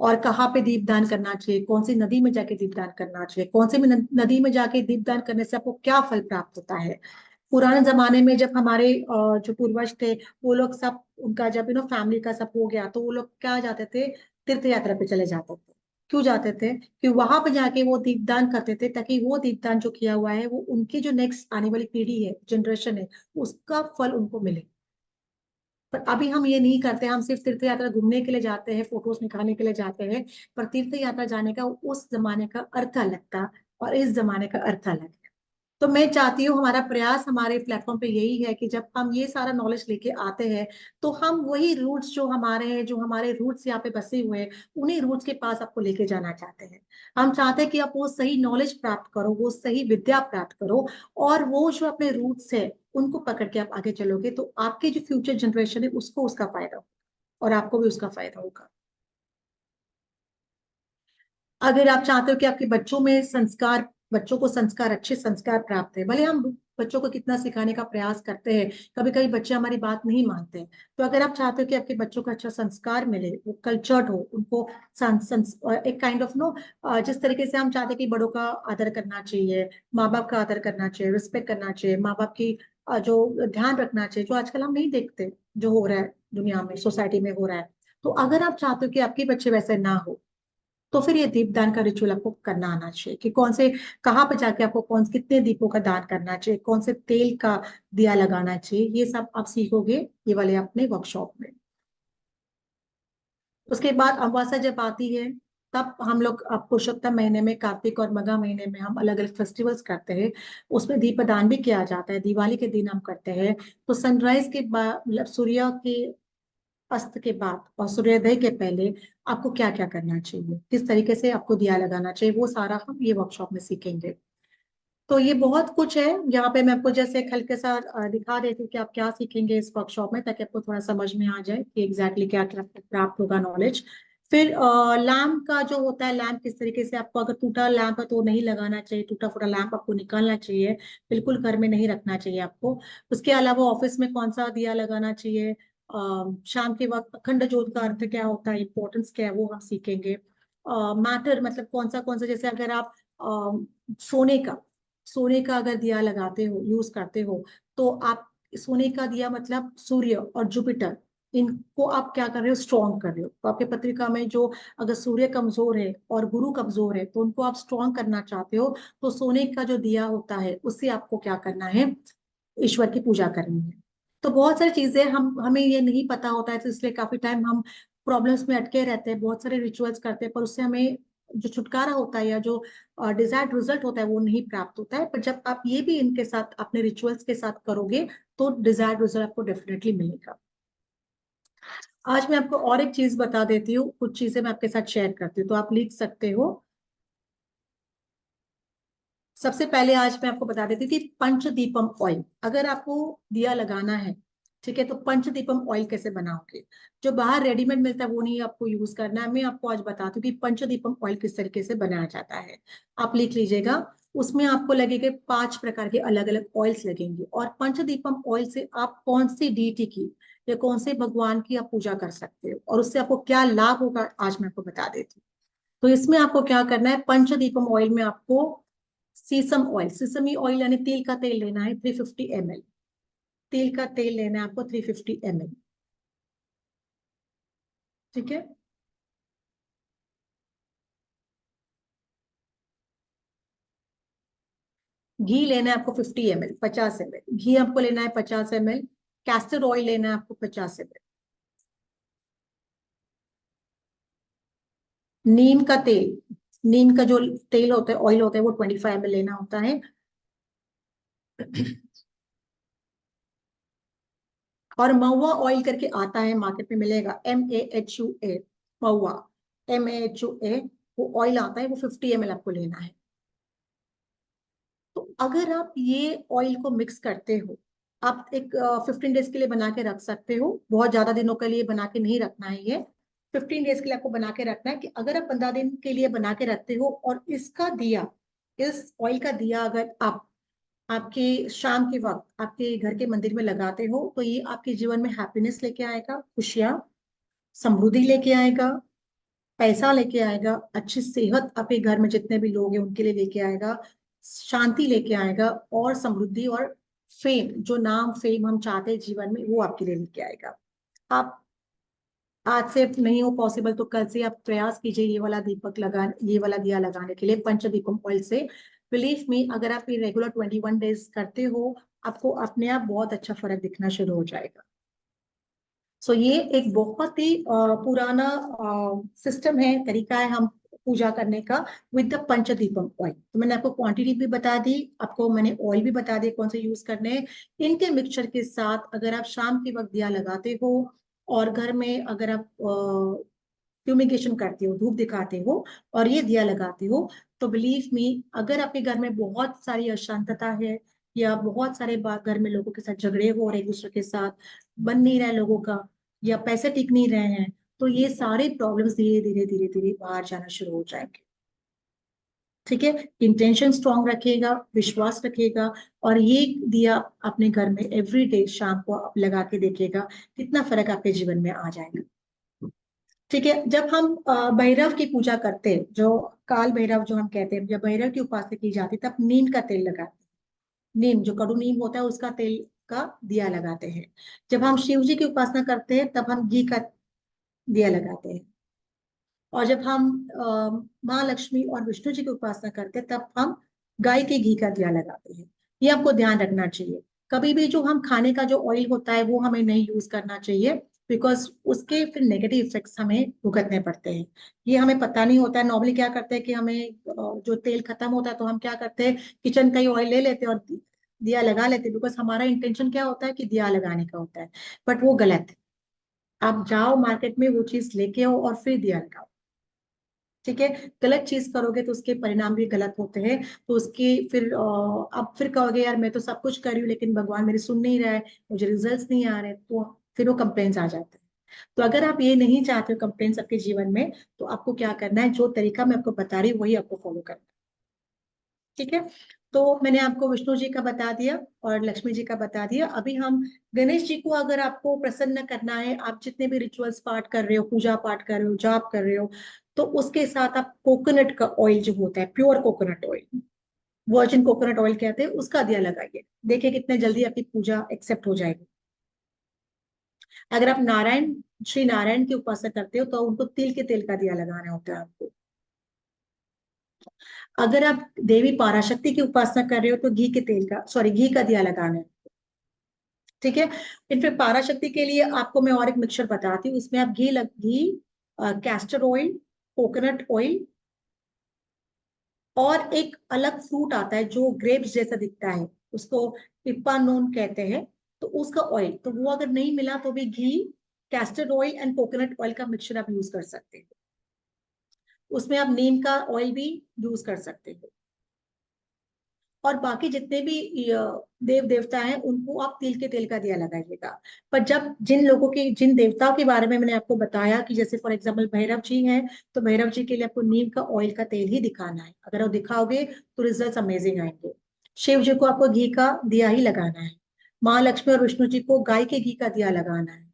और कहाँ पे दीपदान करना चाहिए, कौन सी नदी में जाके दीपदान करना चाहिए, कौन सी नदी में जाके दीपदान करने से आपको क्या फल प्राप्त होता है। पुराने जमाने में जब हमारे जो पूर्वज थे, वो लोग सब, उनका जब फैमिली का सब हो गया, तो वो लोग क्या जाते थे, तीर्थ यात्रा पे चले जाते थे। क्यों जाते थे? कि वहां पे जाके वो दीपदान करते थे, ताकि वो दीपदान जो किया हुआ है वो उनकी जो नेक्स्ट आने वाली पीढ़ी है, जनरेशन है, उसका फल उनको मिले। पर अभी हम ये नहीं करते, हम सिर्फ तीर्थ यात्रा घूमने के लिए जाते हैं, फोटोज निकालने के लिए जाते हैं। पर तीर्थ यात्रा जाने का उस जमाने का अर्थ अलग था, और इस जमाने का अर्थ अलग है। तो मैं चाहती हूँ, हमारा प्रयास हमारे प्लेटफॉर्म पे यही है कि जब हम ये सारा नॉलेज लेके आते हैं, तो हम वही रूट्स जो हमारे हैं, जो हमारे रूट्स यहाँ पे बसे हुए हैं, उन्हीं रूट्स के पास आपको लेके जाना चाहते हैं। हम चाहते हैं कि आप वो सही नॉलेज प्राप्त करो, वो सही विद्या प्राप्त करो, और वो जो अपने रूट्स है उनको पकड़ के आप आगे चलोगे, तो आपके जो फ्यूचर जनरेशन है उसको उसका फायदा होगा, और आपको भी उसका फायदा होगा। अगर आप चाहते हो कि आपके बच्चों में संस्कार, बच्चों को संस्कार, अच्छे संस्कार प्राप्त है, भले हम बच्चों को कितना सिखाने का प्रयास करते हैं, कभी कभी बच्चे हमारी बात नहीं मानते हैं। तो अगर आप चाहते हो कि आपके बच्चों को अच्छा संस्कार मिले, वो कल्चर्ड हो, उनको एक काइंड ऑफ नो, जिस तरीके से हम चाहते हैं कि बड़ों का आदर करना चाहिए, माँ बाप का आदर करना चाहिए, रिस्पेक्ट करना चाहिए, माँ बाप की जो ध्यान रखना चाहिए, जो आजकल हम नहीं देखते, जो हो रहा है दुनिया में, सोसाइटी में हो रहा है। तो अगर आप चाहते हो कि आपके बच्चे वैसे ना हो, तो फिर ये दीपदान का रिचुअल आपको करना आना चाहिए कि कौन से, कहाँ पे जाके आपको कौन कितने दीपों का दान करना चाहिए, कौन से तेल का दिया लगाना चाहिए, ये सब आप सीखोगे ये वाले अपने वर्कशॉप में। उसके बाद अमावस्या जब आती है, तब हम लोग आप पुरुषोत्तम महीने में, कार्तिक और मघा महीने में हम अलग अलग फेस्टिवल्स करते हैं। उसमें दीपदान भी किया जाता है, दिवाली के दिन हम करते हैं। तो सनराइज के बाद, मतलब सूर्य के अस्त के बाद और सूर्योदय के पहले आपको क्या क्या करना चाहिए, किस तरीके से आपको दिया लगाना चाहिए, वो सारा हम ये वर्कशॉप में सीखेंगे। तो ये बहुत कुछ है। यहाँ पे मैं आपको जैसे एक हल्के सा दिखा देती हूँ कि आप क्या सीखेंगे इस वर्कशॉप में, ताकि आपको थोड़ा समझ में आ जाए कि एग्जैक्टली क्या क्या आपको प्राप्त होगा नॉलेज। फिर लैम्प का जो होता है, लैम्प किस तरीके से आपको, अगर टूटा लैम्प है तो नहीं लगाना चाहिए, टूटा फूटा लैम्प आपको निकालना चाहिए, बिल्कुल घर में नहीं रखना चाहिए आपको। उसके अलावा ऑफिस में कौन सा दिया लगाना चाहिए, शाम के वक्त अखंड ज्योत का अर्थ क्या होता है, इंपॉर्टेंस क्या है, वो हम सीखेंगे। मैटर मतलब कौन सा जैसे अगर आप सोने का सोने का अगर दिया लगाते हो, यूज करते हो, तो आप सोने का दिया मतलब सूर्य और जुपिटर, इनको आप क्या कर रहे हो, स्ट्रॉन्ग कर रहे हो। तो आपके पत्रिका में जो, अगर सूर्य कमजोर है और गुरु कमजोर है, तो उनको आप स्ट्रॉन्ग करना चाहते हो, तो सोने का जो दिया होता है उससे आपको क्या करना है, ईश्वर की पूजा करनी है। तो बहुत सारी चीजें हमें ये नहीं पता होता है, तो इसलिए काफी टाइम हम प्रॉब्लम्स में अटके रहते हैं, बहुत सारे रिचुअल्स करते हैं, पर उससे हमें जो छुटकारा होता है या जो डिजायर्ड रिजल्ट होता है वो नहीं प्राप्त होता है। पर जब आप ये भी इनके साथ अपने रिचुअल्स के साथ करोगे, तो डिजायर्ड रिजल्ट आपको डेफिनेटली मिलेगा। आज मैं आपको और एक चीज बता देती हूँ, कुछ चीजें मैं आपके साथ शेयर करती हूँ, तो आप लिख सकते हो। सबसे पहले आज मैं आपको बता देती थी पंचदीपम ऑयल, अगर आपको दिया लगाना है, ठीक है, तो पंचदीपम ऑयल कैसे बनाओगे। जो बाहर रेडीमेड मिलता है वो नहीं आपको यूज करना है, मैं आपको आज बताती हूँ कि पंचदीपम ऑयल किस तरीके से बनाया जाता है। आप लिख लीजिएगा। उसमें आपको लगेंगे 5 प्रकार के अलग अलग ऑयल्स लगेंगे, और पंचदीपम ऑयल से आप कौन सी डीटी की या कौन से भगवान की आप पूजा कर सकते हो, और उससे आपको क्या लाभ होगा आज मैं आपको बता देती हूँ। तो इसमें आपको क्या करना है, पंचदीपम ऑयल में आपको सीसम ऑयल, सीसमी ऑयल यानी तिल का तेल लेना है 350 ml। तिल का तेल लेना है आपको 350 ml। ठीक है। घी लेना है आपको 50 ml, 50 ml घी आपको लेना है, 50 ml। कैस्टर ऑयल लेना है आपको 50 ml। नीम का तेल, नीम का जो तेल होता है, ऑयल होता है, वो 25 ml लेना होता है। और महुआ ऑयल करके आता है, मार्केट में मिलेगा, MAHUA, महुआ, MAHUA, वो ऑयल आता है, वो 50 ml आपको लेना है। तो अगर आप ये ऑयल को मिक्स करते हो, आप एक 15 डेज के लिए बना के रख सकते हो, बहुत ज्यादा दिनों के लिए बना के नहीं रखना है ये। 15 डेज के लिए आपको बना के रखना है, कि अगर आप 15 दिन के लिए बना के रखते हो और इसका दिया, इस ऑयल का दिया अगर आप आपके शाम के वक्त आपके घर के मंदिर में लगाते हो, तो ये आपके जीवन में हैप्पीनेस लेके आएगा, खुशियां, समृद्धि लेके आएगा, पैसा लेके आएगा, अच्छी सेहत आपके घर में जितने भी लोग हैं उनके लिए लेके आएगा, शांति लेके आएगा, और समृद्धि और फेम, जो नाम फेम हम चाहते हैं जीवन में, वो आपके लिए लेके आएगा। आप आज से नहीं हो पॉसिबल तो कल से आप प्रयास कीजिए ये वाला दिया लगाने के लिए पंचदीपम ऑयल से। बिलीव मी, अगर आप ये रेगुलर 21 डेज करते हो, आपको अपने आप बहुत अच्छा फर्क दिखना शुरू हो जाएगा। सो ये एक बहुत ही पुराना सिस्टम है, तरीका है हम पूजा करने का, विद द पंचदीपम ऑयल। तो मैंने आपको क्वांटिटी भी बता दी, आपको मैंने ऑयल भी बता दिए कौन से यूज करने हैं। इनके मिक्सचर के साथ अगर आप शाम के वक्त दिया लगाते हो, और घर में अगर आप फ्यूमिगेशन करते हो, धूप दिखाते हो, और ये दिया लगाते हो, तो बिलीव मी, अगर आपके घर में बहुत सारी अशांतता है, या बहुत सारे बात घर में लोगों के साथ झगड़े हो रहे, एक दूसरे के साथ बन नहीं रहा है लोगों का, या पैसे टिक नहीं रहे हैं, तो ये सारे प्रॉब्लम्स धीरे धीरे धीरे धीरे बाहर जाना शुरू हो जाएंगे। ठीक है, इंटेंशन स्ट्रांग रखिएगा, विश्वास रखिएगा, और ये दिया अपने घर में एवरीडे शाम को आप लगा के देखिएगा, कितना फर्क आपके जीवन में आ जाएगा। ठीक है, जब हम भैरव की पूजा करते हैं, जो काल भैरव जो हम कहते हैं, जब भैरव की उपासना की जाती है, तब नीम का तेल लगाते हैं। नीम जो कड़ू नीम होता है उसका तेल का दिया लगाते हैं। जब हम शिव जी की उपासना करते हैं तब हम घी का दिया लगाते हैं। और जब हम माँ लक्ष्मी और विष्णु जी की उपासना करते हैं तब हम गाय के घी का दिया लगाते हैं। ये आपको ध्यान रखना चाहिए। कभी भी जो हम खाने का जो ऑयल होता है वो हमें नहीं यूज करना चाहिए, बिकॉज उसके फिर नेगेटिव इफेक्ट्स हमें भुगतने पड़ते हैं। ये हमें पता नहीं होता है। नॉर्मली क्या करते हैं कि हमें जो तेल खत्म होता है तो हम क्या करते हैं, किचन का ही ऑयल ले लेते हैं और दिया लगा लेते हैं, बिकॉज हमारा इंटेंशन क्या होता है कि दिया लगाने का होता है। बट वो गलत है। आप जाओ मार्केट में वो चीज लेके आओ और फिर दिया लगाओ। ठीक है, गलत चीज करोगे तो उसके परिणाम भी गलत होते हैं। तो उसकी फिर अब फिर कहोगे यार मैं तो सब कुछ कर रही हूँ लेकिन भगवान मेरी सुन नहीं रहा है, मुझे रिजल्ट्स नहीं आ रहे, तो फिर वो कंप्लेन्स आ जाते हैं। तो अगर आप ये नहीं चाहते हो कंप्लेन्स आपके जीवन में, तो आपको क्या करना है, जो तरीका मैं आपको बता रही हूँ वही आपको फॉलो करना है। ठीक है, तो मैंने आपको विष्णु जी का बता दिया और लक्ष्मी जी का बता दिया। अभी हम गणेश जी को अगर आपको प्रसन्न करना है, आप जितने भी रिचुअल्स पाठ कर रहे हो, पूजा पाठ कर रहे हो, जाप कर रहे हो, तो उसके साथ आप कोकोनट का ऑयल जो होता है, pure coconut oil, virgin coconut oil कहते हैं, उसका दिया लगाइए। देखिए कितने जल्दी आपकी पूजा एक्सेप्ट हो जाएगी। अगर आप नारायण, श्री नारायण की उपासना करते हो तो उनको तिल के तेल का दिया लगाना होता है आपको। अगर आप देवी पाराशक्ति की उपासना कर रहे हो तो घी के तेल का, सॉरी, घी का दिया लगाना है। ठीक है, इनफेक्ट पाराशक्ति के लिए आपको मैं और एक मिक्सचर बताती हूँ। इसमें आप घी, कैस्टर ऑयल, कोकोनट ऑयल, और एक अलग फ्रूट आता है जो ग्रेप्स जैसा दिखता है, उसको पिप्पानोन कहते हैं, तो उसका ऑयल, तो वो अगर नहीं मिला तो भी घी, castor oil and coconut oil का मिक्सचर आप यूज कर सकते हैं। उसमें आप नीम का ऑयल भी यूज कर सकते हो। और बाकी जितने भी देव देवता हैं उनको आप तिल के तेल का दिया लगाइएगा। पर जब जिन देवताओं के बारे में मैंने आपको बताया कि जैसे फॉर एग्जाम्पल भैरव जी हैं, तो भैरव जी के लिए आपको नीम का ऑयल का तेल ही दिखाना है। अगर आप दिखाओगे तो रिजल्ट अमेजिंग आएंगे। शिव जी को आपको घी का दिया ही लगाना है। माँ लक्ष्मी और विष्णु जी को गाय के घी का दिया लगाना है।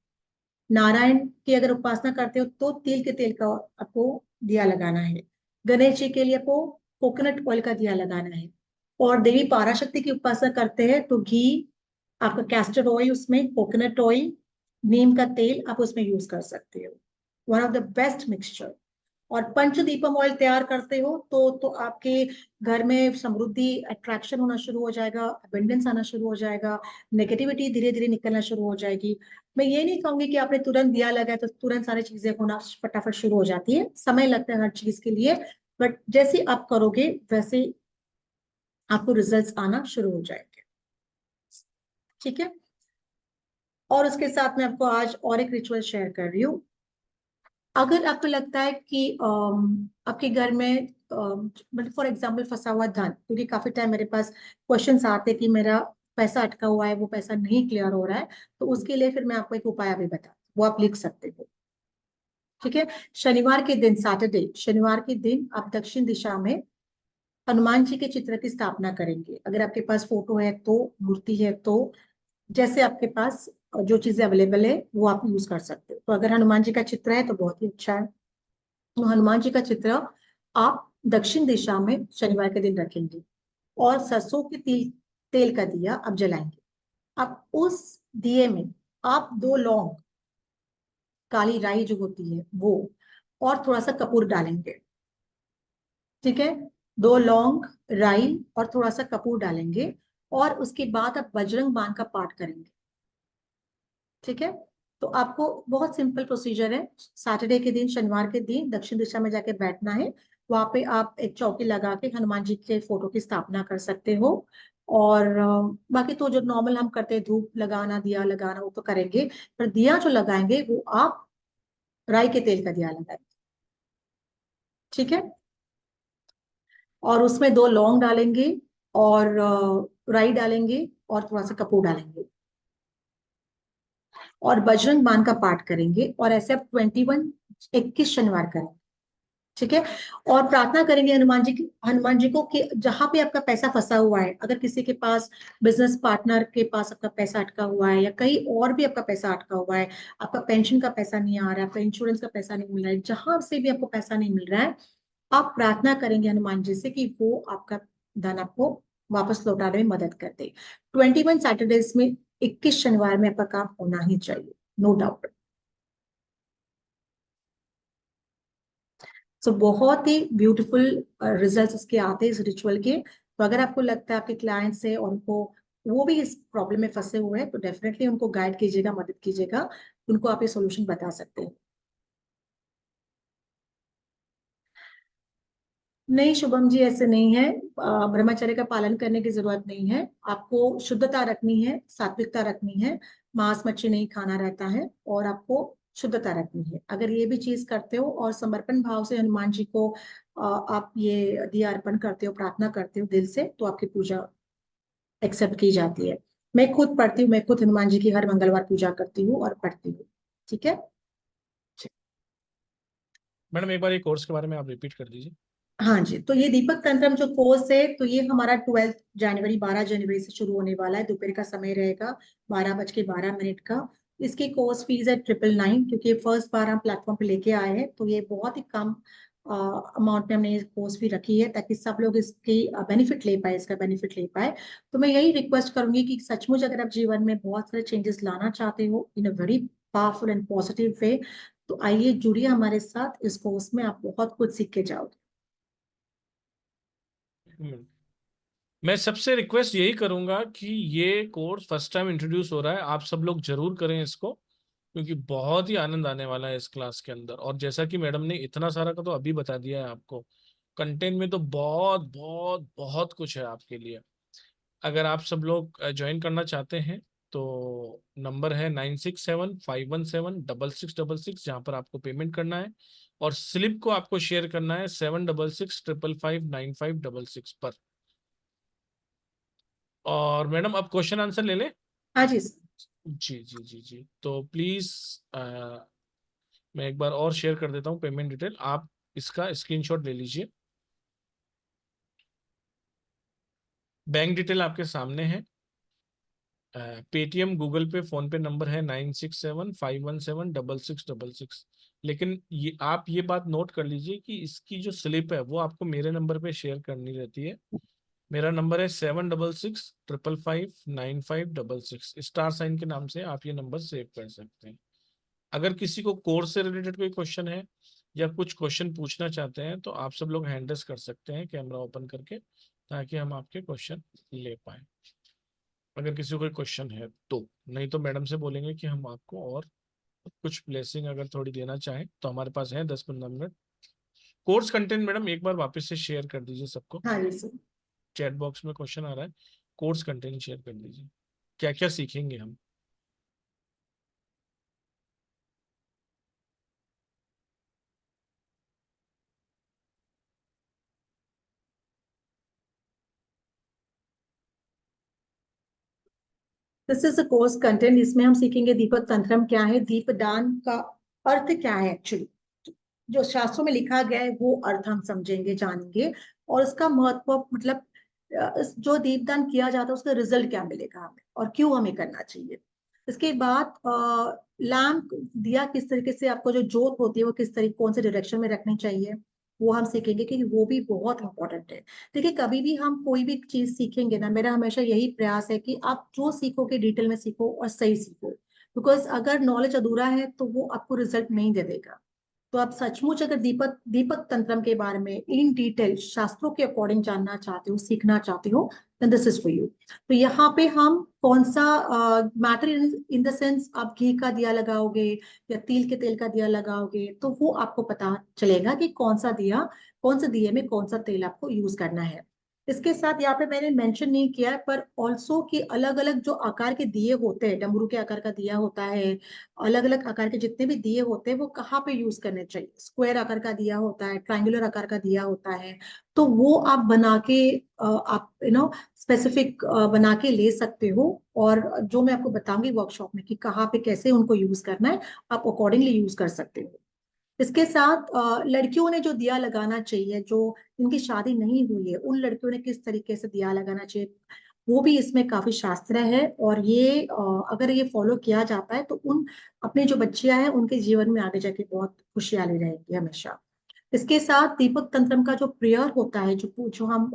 नारायण की अगर उपासना करते हो तो तिल के तेल का आपको दिया लगाना है। गणेश जी के लिए आपको कोकोनट ऑयल का दिया लगाना है। और देवी पाराशक्ति की उपासना करते हैं तो घी, आपका कैस्टर ऑयल, उसमें कोकोनट ऑयल, नीम का तेल आप उसमें यूज कर सकते हो। One of the best mixture. और पंचदीपम ऑयल तैयार करते हो तो आपके घर में समृद्धि, अट्रैक्शन होना शुरू हो जाएगा, अबेंडेंस आना शुरू हो जाएगा, नेगेटिविटी धीरे धीरे निकलना शुरू हो जाएगी। मैं ये नहीं कहूंगी कि आपने तुरंत दिया लगाया तो तुरंत सारी चीजें होना फटाफट शुरू हो जाती है, समय लगता है हर चीज के लिए। बट जैसे आप करोगे वैसे आपको रिजल्ट्स आना शुरू हो जाएंगे। ठीक है, और उसके साथ में आपको आज और एक रिचुअल शेयर कर रही हूँ। अगर आपको लगता है कि आपके घर में मतलब फॉर एग्जाम्पल फंसा हुआ धन, क्योंकि काफी टाइम मेरे पास क्वेश्चंस आते हैं कि मेरा पैसा अटका हुआ है, वो पैसा नहीं क्लियर हो रहा है, तो उसके लिए फिर मैं आपको एक उपाय अभी बता, वो आप लिख सकते हो। ठीक है, शनिवार के दिन, सैटरडे, शनिवार के दिन आप दक्षिण दिशा में हनुमान जी के चित्र की स्थापना करेंगे। अगर आपके पास फोटो है तो, मूर्ति है तो, जैसे आपके पास जो चीजें अवेलेबल है वो आप यूज कर सकते हो। तो अगर हनुमान जी का चित्र है तो बहुत ही अच्छा है। तो हनुमान जी का चित्र आप दक्षिण दिशा में शनिवार के दिन रखेंगे, और सरसों के तेल का दिया आप जलाएंगे। अब उस दिए में आप 2 लौंग, काली राई जो होती है वो, और थोड़ा सा कपूर डालेंगे। ठीक है, 2 लौंग, राई और थोड़ा सा कपूर डालेंगे, और उसके बाद आप बजरंग बाण का पाठ करेंगे। ठीक है, तो आपको बहुत सिंपल प्रोसीजर है। सैटरडे के दिन, शनिवार के दिन दक्षिण दिशा में जाके बैठना है। वहां पे आप एक चौकी लगा के हनुमान जी के फोटो की स्थापना कर सकते हो। और बाकी तो जो नॉर्मल हम करते हैं, धूप लगाना, दिया लगाना, वो तो करेंगे। पर दिया जो लगाएंगे वो आप राई के तेल का दिया लगाएंगे। ठीक है, और उसमें 2 लौंग डालेंगे, और राई डालेंगे, और थोड़ा सा कपूर डालेंगे, और बजरंग बाण का पाठ करेंगे। और ऐसे आप 21 21 शनिवार करें। ठीक है। और प्रार्थना करेंगे हनुमान जी को कि जहां पे आपका पैसा फंसा हुआ है, अगर किसी के पास, बिजनेस पार्टनर के पास आपका पैसा अटका हुआ है, या कहीं और भी आपका पैसा अटका हुआ है, आपका पेंशन का पैसा नहीं आ रहा है, आपका इंश्योरेंस का पैसा नहीं मिल रहा है, जहां से भी आपको पैसा नहीं मिल रहा है, आप प्रार्थना करेंगे हनुमान जी से कि वो आपका धन आपको वापस लौटाने में मदद कर दे। 21 सैटरडेज में, 21 शनिवार में आपका काम होना ही चाहिए, नो डाउट। सो बहुत ही ब्यूटीफुल रिजल्ट्स इसके आते हैं इस रिचुअल के। तो अगर आपको लगता है आपके क्लाइंट्स है और उनको, वो भी इस प्रॉब्लम में फंसे हुए हैं, तो डेफिनेटली उनको गाइड कीजिएगा, मदद कीजिएगा, उनको आप ये सोल्यूशन बता सकते हैं। नहीं शुभम जी, ऐसे नहीं है। ब्रह्मचर्य का पालन करने की जरूरत नहीं है। आपको शुद्धता रखनी है, सात्विकता रखनी है, मांस मच्छी नहीं खाना रहता है, और आपको शुद्धता रखनी है। अगर ये भी चीज करते हो और समर्पण भाव से हनुमान जी को आप ये दिया अर्पण करते हो, प्रार्थना करते हो दिल से, तो आपकी पूजा एक्सेप्ट की जाती है। मैं खुद पढ़ती हूँ, मैं खुद हनुमान जी की हर मंगलवार पूजा करती हूँ और पढ़ती हूँ। ठीक है। मैडम एक बार ये कोर्स के बारे में आप रिपीट कर दीजिए। हाँ जी, तो ये दीपक तंत्रम जो कोर्स है, तो ये हमारा 12 जनवरी 12 जनवरी से शुरू होने वाला है। दोपहर का समय रहेगा, 12:12 का। इसकी कोर्स फीस है 999, क्योंकि ये फर्स्ट बार हम प्लेटफॉर्म पे लेके आए हैं, तो ये बहुत ही कम अमाउंट में हमने ये कोर्स भी रखी है, ताकि सब लोग इसकी बेनिफिट ले पाए, इसका बेनिफिट ले पाए। तो मैं यही रिक्वेस्ट करूंगी कि सचमुच अगर आप जीवन में बहुत सारे चेंजेस लाना चाहते हो in a very powerful and positive way, तो आइए जुड़िए हमारे साथ इस कोर्स में, आप बहुत कुछ सीख के जाओगे। हम्म। मैं सबसे रिक्वेस्ट यही करूंगा कि ये कोर्स फर्स्ट टाइम इंट्रोड्यूस हो रहा है, आप सब लोग जरूर करें इसको, क्योंकि बहुत ही आनंद आने वाला है इस क्लास के अंदर। और जैसा कि मैडम ने इतना सारा का तो अभी बता दिया है आपको, कंटेंट में तो बहुत बहुत बहुत कुछ है आपके लिए। अगर आप सब लोग ज्वाइन करना चाहते हैं तो नंबर है 9675176666, जहाँ पर आपको पेमेंट करना है, और स्लिप को आपको शेयर करना है 7665559566 पर। और मैडम अब क्वेश्चन आंसर ले ले। हाँ जी सर। जी जी जी जी, तो प्लीज मैं एक बार और शेयर कर देता हूँ पेमेंट डिटेल, आप इसका स्क्रीनशॉट ले लीजिए। बैंक डिटेल आपके सामने है। पेटीएम, गूगल पे, फोन पे नंबर है 9675176666। लेकिन ये आप ये बात नोट कर लीजिए कि इसकी जो स्लिप है वो आपको मेरे नंबर पे शेयर करनी रहती है। मेरा नंबर है 7665559566, स्टार साइन के नाम से आप ये नंबर सेव कर सकते हैं। अगर किसी को कोर्स से रिलेटेड कोई क्वेश्चन है या कुछ क्वेश्चन पूछना चाहते हैं, तो आप सब लोग हैंड रेस कर सकते हैं कैमरा ओपन करके, ताकि हम आपके क्वेश्चन ले पाए, अगर किसी को कोई क्वेश्चन है तो। नहीं तो मैडम से बोलेंगे कि हम आपको और कुछ ब्लेसिंग अगर थोड़ी देना चाहें, तो हमारे पास है 10-15 मिनट। कोर्स कंटेंट मैडम एक बार वापस से शेयर कर दीजिए सबको। हाँ जी सर। चैट बॉक्स में क्वेश्चन आ रहा है, कोर्स कंटेंट शेयर कर दीजिए, क्या क्या सीखेंगे हम। This is the course content. इसमें हम सीखेंगे दीपक तंत्रम क्या है, दीपदान का अर्थ क्या है एक्चुअली, जो शास्त्रों में लिखा गया है वो अर्थ हम समझेंगे, जानेंगे, और उसका महत्व, मतलब जो दीपदान किया जाता है उसका रिजल्ट क्या मिलेगा हमें, और क्यों हमें करना चाहिए। इसके बाद लैम्प, दिया किस तरीके से, आपको जो जोत होती है वो किस तरीके, कौन से डायरेक्शन में रखनी चाहिए, वो हम सीखेंगे, कि वो भी बहुत इंपॉर्टेंट है। देखिए, कभी भी हम कोई भी चीज सीखेंगे ना, मेरा हमेशा यही प्रयास है कि आप जो सीखोगे डिटेल में सीखो और सही सीखो, बिकॉज अगर नॉलेज अधूरा है तो वो आपको रिजल्ट नहीं दे देगा। तो आप सचमुच अगर दीपक दीपक तंत्रम के बारे में इन डिटेल शास्त्रों के अकॉर्डिंग जानना चाहते हो, सीखना चाहते हो, then this is for you. तो यहाँ पे हम कौन सा मैटर, इन द सेंस आप घी का दिया लगाओगे या तिल के तेल का दिया लगाओगे, तो वो आपको पता चलेगा कि कौन सा दिया, कौन से दिए में कौन सा तेल आपको यूज करना है। इसके साथ यहाँ पे मैंने मेंशन नहीं किया है, पर ऑल्सो कि अलग अलग जो आकार के दिए होते हैं, डमरू के आकार का दिया होता है, अलग अलग आकार के जितने भी दिए होते हैं वो कहाँ पे यूज करने चाहिए। स्क्वायर आकार का दिया होता है, ट्रायंगुलर आकार का दिया होता है, तो वो आप बना के आप स्पेसिफिक बना के ले सकते हो। और जो मैं आपको बताऊंगी वर्कशॉप में कि कहाँ पे कैसे उनको यूज करना है, आप अकॉर्डिंगली यूज कर सकते हो। इसके साथ लड़कियों ने जो दिया लगाना चाहिए, जो जिनकी शादी नहीं हुई है, उन लड़कियों ने किस तरीके से दिया लगाना चाहिए, वो भी इसमें काफी शास्त्र है। और ये अगर ये फॉलो किया जाता है तो उन अपने जो बच्चियां हैं उनके जीवन में आगे जाके बहुत खुशहाली रहेगी हमेशा। इसके साथ दीपक तंत्रम का जो प्रेयर होता है, जो हम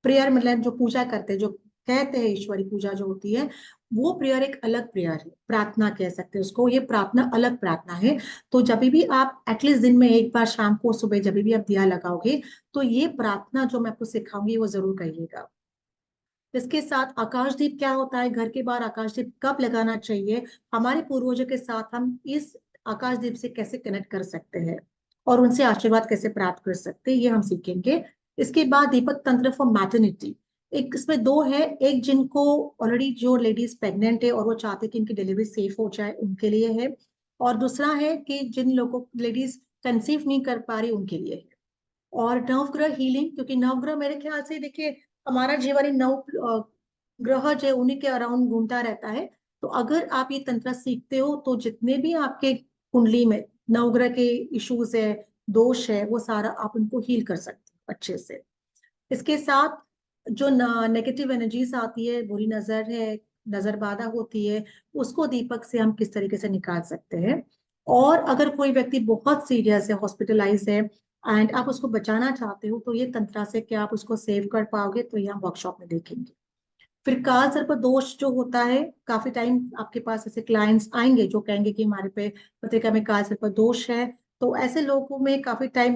प्रेयर मतलब जो पूजा करते हैं, जो कहते हैं ईश्वरी पूजा जो होती है, वो प्रेयर एक अलग प्रेयर है, प्रार्थना कह सकते हैं उसको। ये प्रार्थना अलग प्रार्थना है। तो जब भी आप एटलीस्ट दिन में एक बार शाम को सुबह जब भी आप दिया लगाओगे, तो ये प्रार्थना जो मैं आपको सिखाऊंगी वो जरूर करिएगा। इसके साथ आकाशदीप क्या होता है, घर के बाहर आकाशदीप कब लगाना चाहिए, हमारे पूर्वजों के साथ हम इस आकाशदीप से कैसे कनेक्ट कर सकते हैं और उनसे आशीर्वाद कैसे प्राप्त कर सकते हैं, ये हम सीखेंगे। इसके बाद दीपक तंत्र फॉर मैटर्निटी, एक इसमें दो है। एक जिनको ऑलरेडी जो लेडीज प्रेग्नेंट है और वो चाहते हैं कि इनकी डिलीवरी सेफ हो जाए, उनके लिए है। और दूसरा है कि जिन लोगों लेडीज कंसीव नहीं कर पा रही उनके लिए है। और नवग्रह हीलिंग, क्योंकि नवग्रह मेरे ख्याल से देखिए हमारा जीवन इन नौ ग्रह जो है उन्हीं के अराउंड घूमता रहता है। तो अगर आप ये तंत्र सीखते हो तो जितने भी आपके कुंडली में नवग्रह के इश्यूज है, दोष है, वो सारा आप उनको हील कर सकते हो अच्छे से। इसके साथ जो नेगेटिव एनर्जीज आती है, बुरी नजर है, नजर बाधा होती है, उसको दीपक से हम किस तरीके से निकाल सकते हैं। और अगर कोई व्यक्ति बहुत सीरियस है, हॉस्पिटलाइज है, एंड आप उसको बचाना चाहते हो, तो ये तंत्रा से क्या आप उसको सेव कर पाओगे, तो ये हम वर्कशॉप में देखेंगे। फिर काल सर्प दोष जो होता है, काफी टाइम आपके पास ऐसे क्लाइंट्स आएंगे जो कहेंगे कि हमारे पे पत्रिका में काल सर्प दोष है। तो ऐसे लोगों में काफी टाइम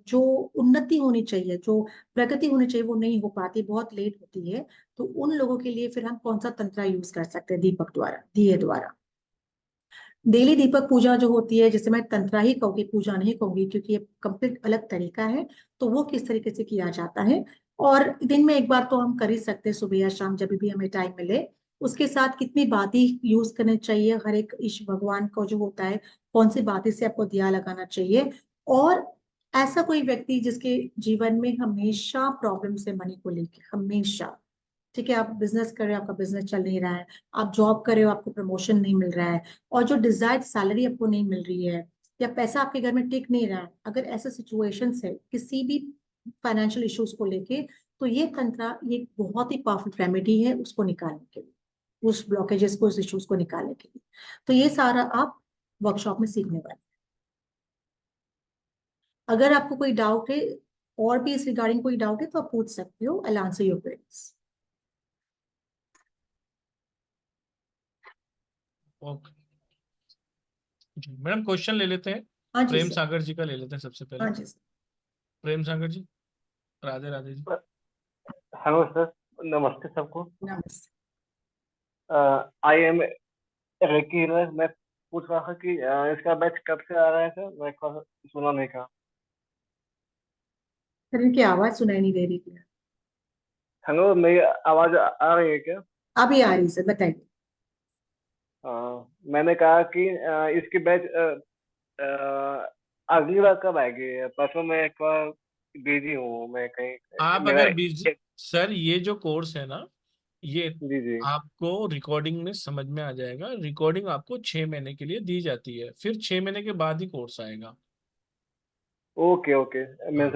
जो उन्नति होनी चाहिए, जो प्रगति होनी चाहिए, वो नहीं हो पाती, बहुत लेट होती है। तो उन लोगों के लिए फिर हम कौन सा तंत्र यूज कर सकते हैं दीपक द्वारा, दिए द्वारा। डेली दीपक पूजा जो होती है, जिसे मैं तंत्रा ही कहूंगी, पूजा नहीं कहूंगी, क्योंकि ये कंप्लीट अलग तरीका है। तो वो किस तरीके से किया जाता है, और दिन में एक बार तो हम कर ही सकते हैं, सुबह या शाम जब भी हमें टाइम मिले। उसके साथ कितनी बातें यूज करनी चाहिए, हर एक ईश्वर भगवान को जो होता है, कौन सी बातें से आपको दिया लगाना चाहिए। और ऐसा कोई व्यक्ति जिसके जीवन में हमेशा प्रॉब्लम है मनी को लेके, हमेशा, ठीक है, आप बिजनेस कर रहे हो, आपका बिजनेस चल नहीं रहा है, आप जॉब कर रहे हो, आपको प्रमोशन नहीं मिल रहा है, और जो डिजायर्ड सैलरी आपको नहीं मिल रही है, या पैसा आपके घर में टिक नहीं रहा है, अगर ऐसे सिचुएशंस है किसी भी फाइनेंशियल इश्यूज को लेके, तो ये तंत्र ये बहुत ही पावरफुल रेमेडी है उसको निकालने के लिए, उस ब्लॉकेजेस को, उस इश्यूज को निकालने के लिए। तो ये सारा आप वर्कशॉप में सीखने वाले हैं। अगर आपको कोई डाउट है, और भी इस रिगार्डिंग कोई डाउट है, तो आप पूछ सकते हो। I answer your queries. Okay जी मैडम, क्वेश्चन ले लेते हैं। हाँ जी प्रेम सर। सागर जी का ले लेते हैं सबसे पहले। हाँ जी सर। प्रेम सागर जी, राधे राधे जी। हेलो सर, नमस्ते सबको। नमस्ते। I am recce healer. मैं पूछ रहा था कि इसका बैच कब से आ रहा है सर? मैं सुना नहीं था। सर इनकी आवाज सुनाई नहीं दे रही थी। हेलो, मेरी आवाज आ रही है क्या? अभी आ रही सर, बताइए। मैंने कहा कि इसकी बैच अगली बार कब आएगी? परसों मैं एक बार बिजी हूँ, मैं कहीं आप मेरा अगर बिजी, सर ये जो कोर्स है ना, ये जी जी। आपको रिकॉर्डिंग में समझ में आ जाएगा। रिकॉर्डिंग आपको 6 महीने के लिए दी जाती है, फिर 6 महीने के बाद ही कोर्स आएगा। ओके ओके, हाँ मैं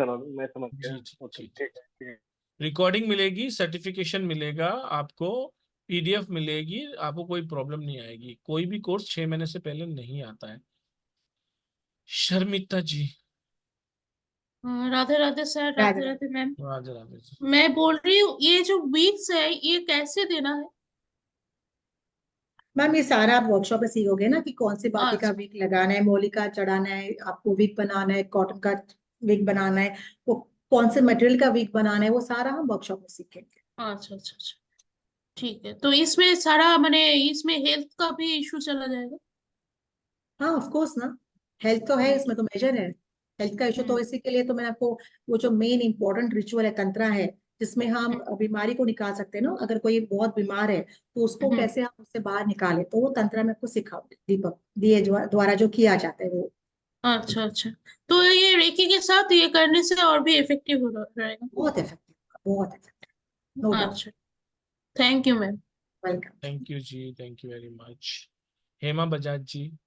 समझ गया। जी जी ओके, जी ठीक जी। है ठीक है। रिकॉर्डिंग मिलेगी, सर्टिफिकेशन मिलेगा आपको, पीडीएफ मिलेगी, आपको कोई प्रॉब्लम नहीं आएगी। कोई भी कोर्स 6 महीने से पहले नहीं आता है। शर्मिता जी। हाँ, राधे राधे सर, राधे राधे राधे। राधे मैम। राधे राधे जी। मैं बोल रही हूँ, ये जो वीक्स है ये कैसे देना है? मैम ये सारा आप वर्कशॉप में सीखोगे ना, कि कौन सी बाती का अच्छा। विग लगाना है, मोलिका चढ़ाना है, आपको विग बनाना है, कॉटन का विग बनाना है, वो कौन से मटेरियल का विग बनाना है, वो सारा हम वर्कशॉप में सीखेंगे। अच्छा अच्छा अच्छा। ठीक है, तो इसमें सारा मैंने इसमें हेल्थ का भी इशू चला जाएगा? हाँ ऑफ कोर्स ना, हेल्थ तो है इसमें, तो मेजर है। हेल्थ का इशू तो हम्म इसी के लिए तो मैंने आपको वो जो मेन इंपॉर्टेंट रिचुअल है तंत्रा है, जिसमें हम हम्म बीमारी को निकाल सकते हैं ना, अगर कोई बहुत बीमार है तो उसको हम्म। कैसे हम उससे बाहर निकाले, तो वो तंत्र में आपको सिखाओ दीपक दिए द्वारा जो किया जाता है वो। अच्छा अच्छा। तो ये रेकी के साथ ये करने से और भी इफेक्टिव हो रहेगा? बहुत इफेक्टिव, बहुत इफेक्टिव, नो डाउट। अच्छा। Thank you ma'am. Welcome. Thank you जी, , , , थैंक यू जी, thank you very much. Hema Bajaj ji. Hema Bajaj ji.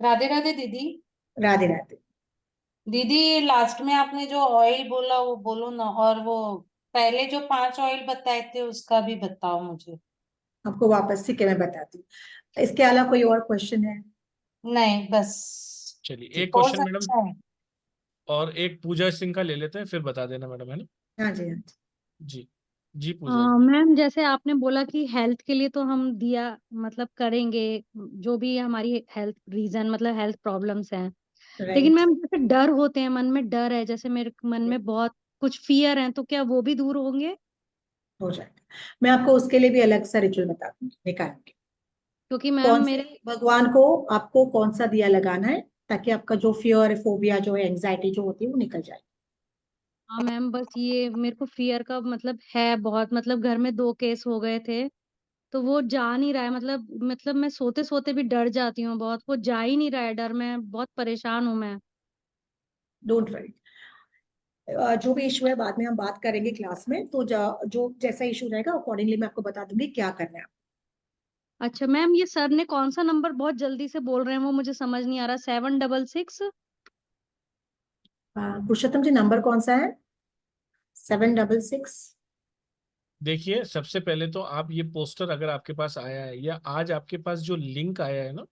Radhe Radhe दीदी। राधे राधे। दीदी लास्ट में आपने जो ऑयल बोला वो बोलो ना, और वो पहले जो 5 ऑयल बताए थे उसका भी बताओ मुझे। आपको वापस से क्या मैं बताती हूँ। इसके अलावा कोई और क्वेश्चन है? नहीं बस। चलिए एक कोर्स क्वेश्चन मैडम अच्छा है। और एक पूजा सिंह का ले लेते हैं, फिर बता देना मैडम, है ना? हाँ जी, हाँ जी। जी जी पूजा जी। मैम जैसे आपने बोला कि हेल्थ के लिए तो हम दिया मतलब करेंगे, जो भी हमारी हेल्थ रीजन मतलब हेल्थ प्रॉब्लम्स हैं। लेकिन राइट। मैम जैसे डर होते हैं, मन में डर है, जैसे मेरे मन में बहुत कुछ फियर है, तो क्या वो भी दूर होंगे? हो जाएगा। मैं आपको उसके लिए भी अलग सा रिचुअल बता दूंगी निकालने के। क्योंकि मैम कौन से मेरे भगवान को आपको कौन सा दिया लगाना है, ताकि आपका जो फियर फोबिया जो है एंजाइटी जो होती है वो निकल जाए। हाँ मैम, बस ये मेरे को फियर का मतलब है बहुत, मतलब घर में 2 केस हो गए थे, तो वो जा नहीं रहा है, मतलब मैं सोते सोते भी डर जाती हूँ बहुत, वो जा ही नहीं रहा है डर, मैं बहुत परेशान हूँ मैं। Don't worry. जो भी इशू है बाद में हम बात करेंगे क्लास में, तो जो जैसा इशू रहेगा अकॉर्डिंगली मैं आपको बता दूंगी क्या करना है। अच्छा मैम, ये सर ने कौन सा नंबर बहुत जल्दी से बोल रहे हैं, वो मुझे समझ नहीं आ रहा। 766? पुरुषोत्तम जी नंबर कौन सा है? 766। देखिए सबसे पहले तो आप ये पोस्टर अगर आपके पास आया है या आज आपके पास जो लिंक आया है ना,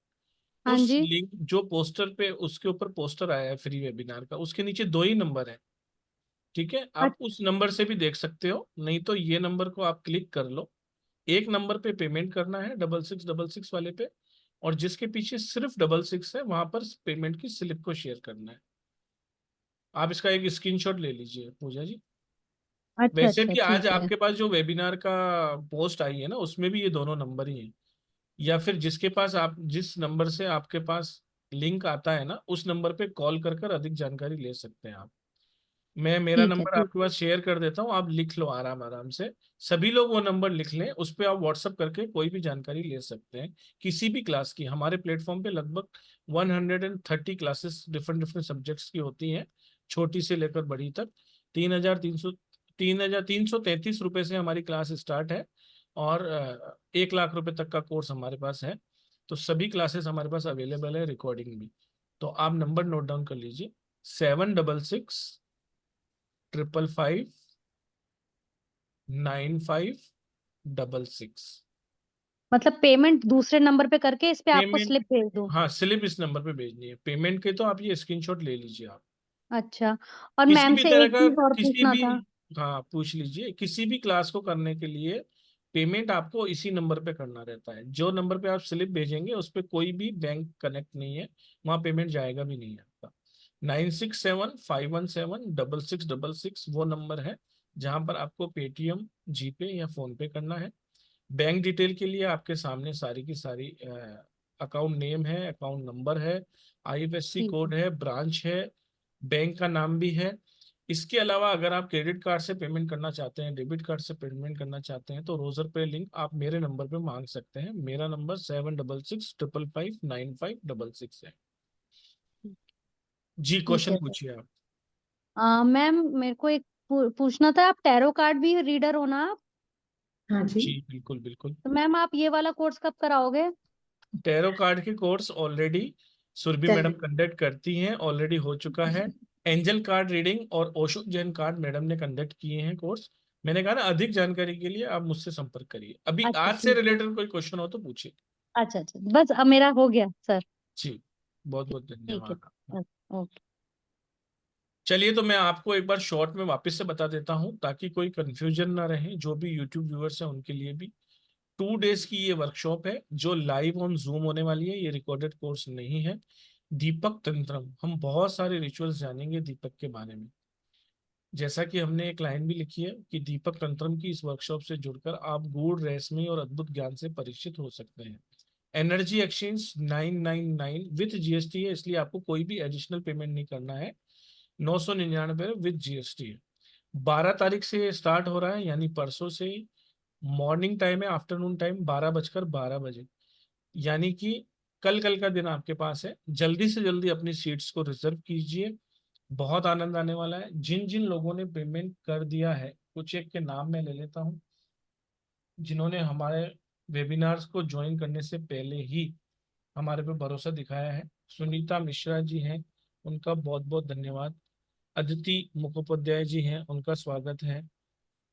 हाँ उस जी। लिंक जो पोस्टर पे उसके ऊपर पोस्टर आया है फ्री वेबिनार का, उसके नीचे 2 ही नंबर है। ठीक है, आप उस नंबर से भी देख सकते हो, नहीं तो ये नंबर को आप क्लिक कर लो। एक नंबर पे पेमेंट करना है 6666 वाले पे, और जिसके पीछे सिर्फ 66 है वहां पर पेमेंट की स्लिप को शेयर करना है। आप इसका एक स्क्रीनशॉट ले लीजिए पूजा जी। अच्छा वैसे अच्छा, भी ठीक आज है। आपके पास जो वेबिनार का पोस्ट आई है ना, उसमें भी ये दोनों नंबर ही हैं। या फिर जिसके पास आप जिस नंबर से आपके पास लिंक आता है ना, उस नंबर पे कॉल कर कर अधिक जानकारी ले सकते हैं आप। मैं मेरा ठीक है, नंबर ठीक। आपके पास शेयर कर देता हूँ, आप लिख लो आराम आराम से। सभी लोग वो नंबर लिख लें, उस पर आप व्हाट्सअप करके कोई भी जानकारी ले सकते हैं किसी भी क्लास की। हमारे प्लेटफॉर्म पे लगभग 130 क्लासेस डिफरेंट डिफरेंट सब्जेक्ट्स की होती हैं, छोटी से लेकर बड़ी तक। 3,333 रुपए से हमारी क्लास स्टार्ट है, और 1 लाख रुपए तक का कोर्स हमारे पास है। तो सभी क्लासेस हमारे पास अवेलेबल है, रिकॉर्डिंग भी। तो आप नंबर नोट डाउन कर लीजिए, 766 555 9566। मतलब पेमेंट दूसरे नंबर पे करके इस पे आपको पेमेंट, स्लिप भेज दूं? हाँ स्लिप इस नंबर पे भेजनी है। पेमेंट के तो आप ये स्क्रीनशॉट ले लीजिए आप। अच्छा। और किसी मैम भी से तरह एक का, चीज और किसी पूछना भी, था। हाँ पूछ लीजिए। किसी भी क्लास को करने के लिए पेमेंट आपको इसी नंबर पे करना रहता है। जो नंबर पे आप स्लिप भेजेंगे उस पे कोई भी बैंक कनेक्ट नहीं है, वहाँ पेमेंट जाएगा भी नहीं आपका। 9675176666 वो नंबर है जहाँ पर आपको पेटीएम, जीपे या फोन पे करना है। बैंक डिटेल के लिए आपके सामने सारी की सारी अकाउंट नेम है, अकाउंट नंबर है, आईएफएससी ठीक है। कोड है, ब्रांच है, बैंक का नाम भी है। इसके अलावा अगर आप क्रेडिट कार्ड से पेमेंट करना चाहते हैं, डेबिट कार्ड से पेमेंट करना चाहते हैं, तो रोजर पे लिंक आप मेरे नंबर पे मांग सकते हैं। मेरा नंबर 7665559566 है। जी ठीक क्वेश्चन है सर। पूछिए आप। मैम मेरे को एक पूछना था, आप टैरो कार्ड भी रीडर हो ना आप? हाँ जी। जी बिल्कुल बिल्कुल। तो मैम आप ये वाला कोर्स कब कराओगे? टैरो कार्ड के कोर्स ऑलरेडी सुरभि मैडम चलिए। कंडक्ट करती हैं, ऑलरेडी हो चुका है। एंजल कार्ड रीडिंग और ओशो जैन कार्ड मैडम ने कंडक्ट किए हैं कोर्स। मैंने कहा ना, अधिक जानकारी के लिए आप मुझसे संपर्क करिए। अभी अच्छा आज से ठीक। रिलेटेड कोई क्वेश्चन हो तो पूछिए। अच्छा अच्छा, बस अब मेरा हो गया सर। जी बहुत बहुत ठीक है। धन्यवाद आपका। ओके। चलिए तो मैं आपको एक बार शॉर्ट में वापस से बता देता हूँ ताकि कोई कंफ्यूजन ना रहे जो भी यूट्यूब व्यूअर्स हैं उनके लिए भी। 2 डेज की ये वर्कशॉप है जो लाइव ऑन जूम होने वाली है, ये रिकॉर्डेड कोर्स नहीं है। दीपक तंत्रम, हम बहुत सारे रिचुअल्स जानेंगे दीपक के बारे में। जैसा कि हमने एक लाइन भी लिखी है कि दीपक तंत्रम की इस वर्कशॉप से जुड़कर आप गूढ़ रहस्यमय और अद्भुत ज्ञान से परिचित हो सकते हैं। एनर्जी एक्सचेंज 999 विथ जीएसटी है, इसलिए आपको कोई भी एडिशनल पेमेंट नहीं करना है। 999 विथ जीएसटी है। 12 तारीख से ये स्टार्ट हो रहा है, यानी परसों से ही। मॉर्निंग टाइम है, आफ्टरनून टाइम 12:12 यानी कि कल कल का दिन आपके पास है। जल्दी से जल्दी अपनी सीट्स को रिजर्व कीजिए, बहुत आनंद आने वाला है। जिन जिन लोगों ने पेमेंट कर दिया है, कुछ एक के नाम मैं ले लेता हूँ, जिन्होंने हमारे वेबिनार्स को ज्वाइन करने से पहले ही हमारे पे भरोसा दिखाया है। सुनीता मिश्रा जी हैं, उनका बहुत बहुत धन्यवाद। अदिति मुखोपाध्याय जी हैं, उनका स्वागत है।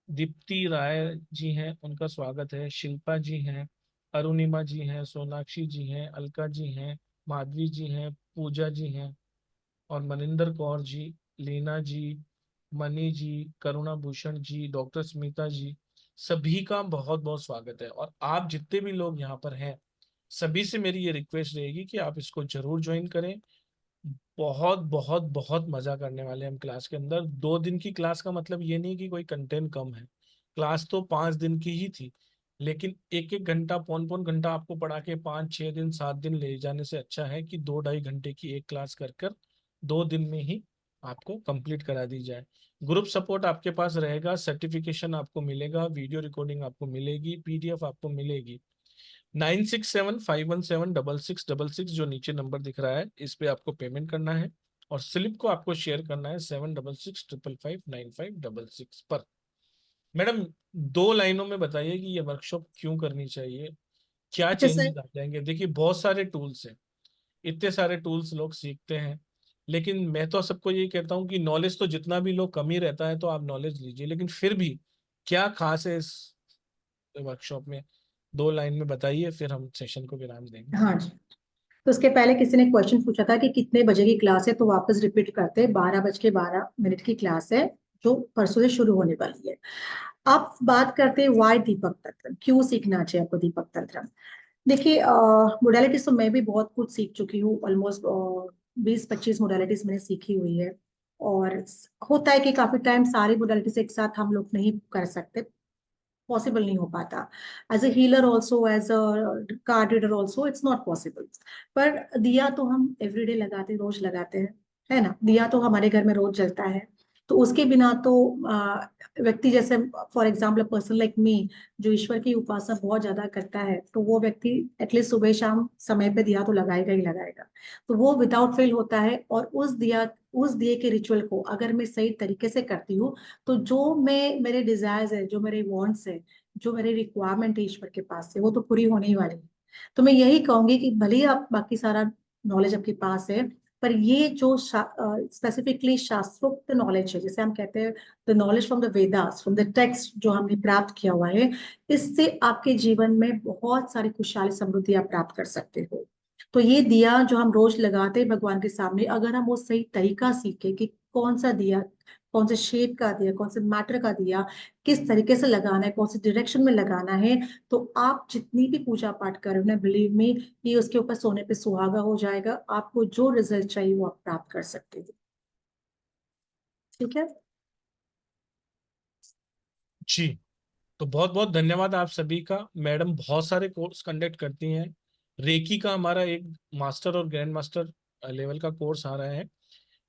दीप्ति राय जी हैं, उनका स्वागत है। शिल्पा जी हैं, अरुणिमा जी हैं, सोनाक्षी जी हैं, अलका जी हैं, माधवी जी हैं, पूजा जी हैं, और मनिंदर कौर जी, लीना जी, मनी जी, करुणा भूषण जी, डॉक्टर स्मिता जी, सभी का बहुत बहुत स्वागत है। और आप जितने भी लोग यहाँ पर हैं, सभी से मेरी ये रिक्वेस्ट रहेगी कि आप इसको जरूर ज्वाइन करें। बहुत बहुत बहुत मजा करने वाले हैं हम क्लास के अंदर। 2 दिन की क्लास का मतलब ये नहीं कि कोई कंटेंट कम है। क्लास तो 5 दिन की ही थी, लेकिन एक एक घंटा पौन पौन घंटा आपको पढ़ा के 5 6 दिन 7 दिन ले जाने से अच्छा है कि 2 ढाई घंटे की एक क्लास कर कर 2 दिन में ही आपको कंप्लीट करा दी जाए। ग्रुप सपोर्ट आपके पास रहेगा, सर्टिफिकेशन आपको मिलेगा, वीडियो रिकॉर्डिंग आपको मिलेगी, PDF आपको मिलेगी। 9675176666 जो नीचे नंबर दिख रहा है, इस पे आपको पेमेंट करना है और स्लिप को आपको शेयर करना है 7665559566 पर। मैडम, 2 लाइनों में बताइए कि ये वर्कशॉप क्यों करनी चाहिए, क्या अच्छा सर, चेंजेस आ जाएंगे। देखिए, बहुत सारे टूल्स हैं, इतने सारे टूल्स लोग सीखते हैं, लेकिन मैं तो सबको यही कहता हूँ कि नॉलेज तो जितना भी लोग कम ही रहता है, तो आप नॉलेज लीजिए, लेकिन फिर भी क्या खास है इस वर्कशॉप में, 2 लाइन में बताइए, फिर हम सेशन को विराम देंगे। हाँ जी। तो उसके पहले किसी ने क्वेश्चन पूछा था कि कितने बजे की क्लास है, तो वापस रिपीट करते हैं, 12:12 की क्लास है जो परसों से शुरू होने वाली है। आप बात करते हैं वाई दीपक तंत्र, क्यों सीखना चाहिए आपको दीपक तंत्र। देखिए, मोडालिटीज तो मैं भी बहुत कुछ सीख चुकी हूँ, ऑलमोस्ट 20-25 मोडालिटीज मैंने सीखी हुई है। और होता है कि काफी टाइम सारी मोडालिटीज एक साथ हम लोग नहीं कर सकते, पॉसिबल नहीं हो पाता। As a healer also, as a card reader also, it's not possible. पर दिया तो हम एवरीडे लगाते, रोज लगाते हैं, है ना। दिया तो हमारे घर में रोज जलता है। तो उसके बिना तो व्यक्ति जैसे, for example a person like me, जो ईश्वर की उपासना बहुत ज्यादा करता है, तो वो व्यक्ति एटलीस्ट सुबह शाम समय पे दिया तो लगाएगा ही लगाएगा। तो वो विदाउट फेल होता है। और उस दिए के रिचुअल को अगर मैं सही तरीके से करती हूँ, तो जो मैं मेरे डिजायर्स है, जो मेरे वांट्स है, जो मेरे रिक्वायरमेंट है ईश्वर के पास से, वो तो पूरी होने ही वाली है। तो मैं यही कहूंगी कि भले ही आप बाकी सारा नॉलेज आपके पास है, पर ये जो स्पेसिफिकली शास्त्रोक्त नॉलेज है, जैसे हम कहते हैं the knowledge from the Vedas, from the text जो हमने प्राप्त किया हुआ है, इससे आपके जीवन में बहुत सारी खुशहाली समृद्धि आप प्राप्त कर सकते हो। तो ये दिया जो हम रोज लगाते हैं भगवान के सामने, अगर हम वो सही तरीका सीखे कि कौन सा दिया, कौन से शेप का दिया, कौन से मैटर का दिया, किस तरीके से लगाना है, कौन से डायरेक्शन में लगाना है, तो आप जितनी भी पूजा पाठ कर रहे हो ना, बिलीव मी, ये उसके ऊपर सोने पे सुहागा हो जाएगा। आपको जो रिजल्ट चाहिए वो आप प्राप्त कर सकते हो। ठीक है। जी, तो बहुत बहुत धन्यवाद आप सभी का। मैडम बहुत सारे कोर्स कंडक्ट करती हैं। रेकी का हमारा एक मास्टर और ग्रैंड मास्टर लेवल का कोर्स आ रहा है,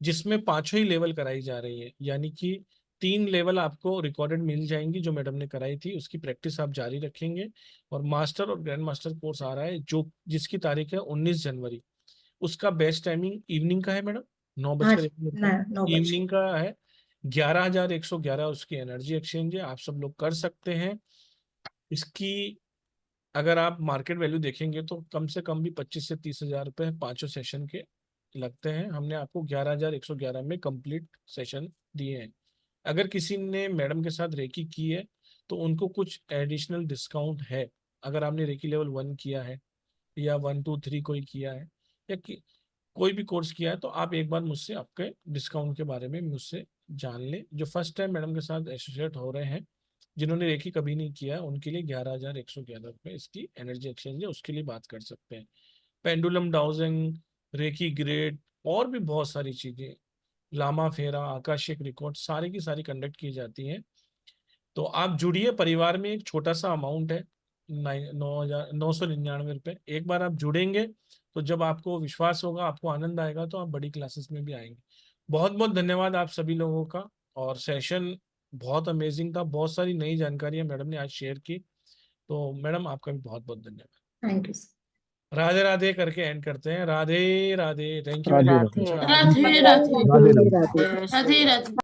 जिसमें 5 ही लेवल कराई जा रही है, यानी कि 3 लेवल आपको रिकॉर्डेड मिल जाएंगी जो मैडम ने कराई थी, उसकी प्रैक्टिस आप जारी रखेंगे। और मास्टर और ग्रैंड मास्टर कोर्स आ रहा है, जो जिसकी तारीख है 19 जनवरी। उसका बेस्ट टाइमिंग इवनिंग का है मैडम, नौ हाँ बजकर जी, एक मिनट ना पर 9 बजे। इवनिंग का है। 11,111 उसकी एनर्जी एक्सचेंज है, आप सब लोग कर सकते हैं इसकी। अगर आप मार्केट वैल्यू देखेंगे तो कम से कम भी 25 से 30 हजार रुपये 5 सेशन के लगते हैं। हमने आपको 11,111 में कंप्लीट सेशन दिए हैं। अगर किसी ने मैडम के साथ रेकी की है, तो उनको कुछ एडिशनल डिस्काउंट है। अगर आपने रेकी लेवल 1 किया है, या 1 2 3 कोई किया है, या कोई भी कोर्स किया है, तो आप एक बार मुझसे आपके डिस्काउंट के बारे में मुझसे जान लें। जो फर्स्ट टाइम मैडम के साथ एसोसिएट हो रहे हैं, जिन्होंने रेकी कभी नहीं किया, उनके लिए 11,111 रुपये इसकी एनर्जी एक्सचेंज है, उसके लिए बात कर सकते हैं। पेंडुलम डाउजिंग, रेकी ग्रेड, और भी बहुत सारी चीजें, लामा फेरा, आकाशिक रिकॉर्ड, सारी की सारी कंडक्ट की जाती हैं। तो आप जुड़िए, परिवार में एक छोटा सा अमाउंट है, 9,999 रुपये। एक बार आप जुड़ेंगे, तो जब आपको विश्वास होगा, आपको आनंद आएगा, तो आप बड़ी क्लासेस में भी आएंगे। बहुत बहुत धन्यवाद आप सभी लोगों का। और सेशन बहुत अमेजिंग था, बहुत सारी नई जानकारियां मैडम ने आज शेयर की। तो मैडम, आपका भी बहुत बहुत धन्यवाद। Thank you. राधे राधे करके एंड करते हैं। Radhe Radhe, thank you very Radhe much. Radhe Radhe Radhe Radhe Radhe Radhe Radhe. Radhe Radhe. Radhe Radhe.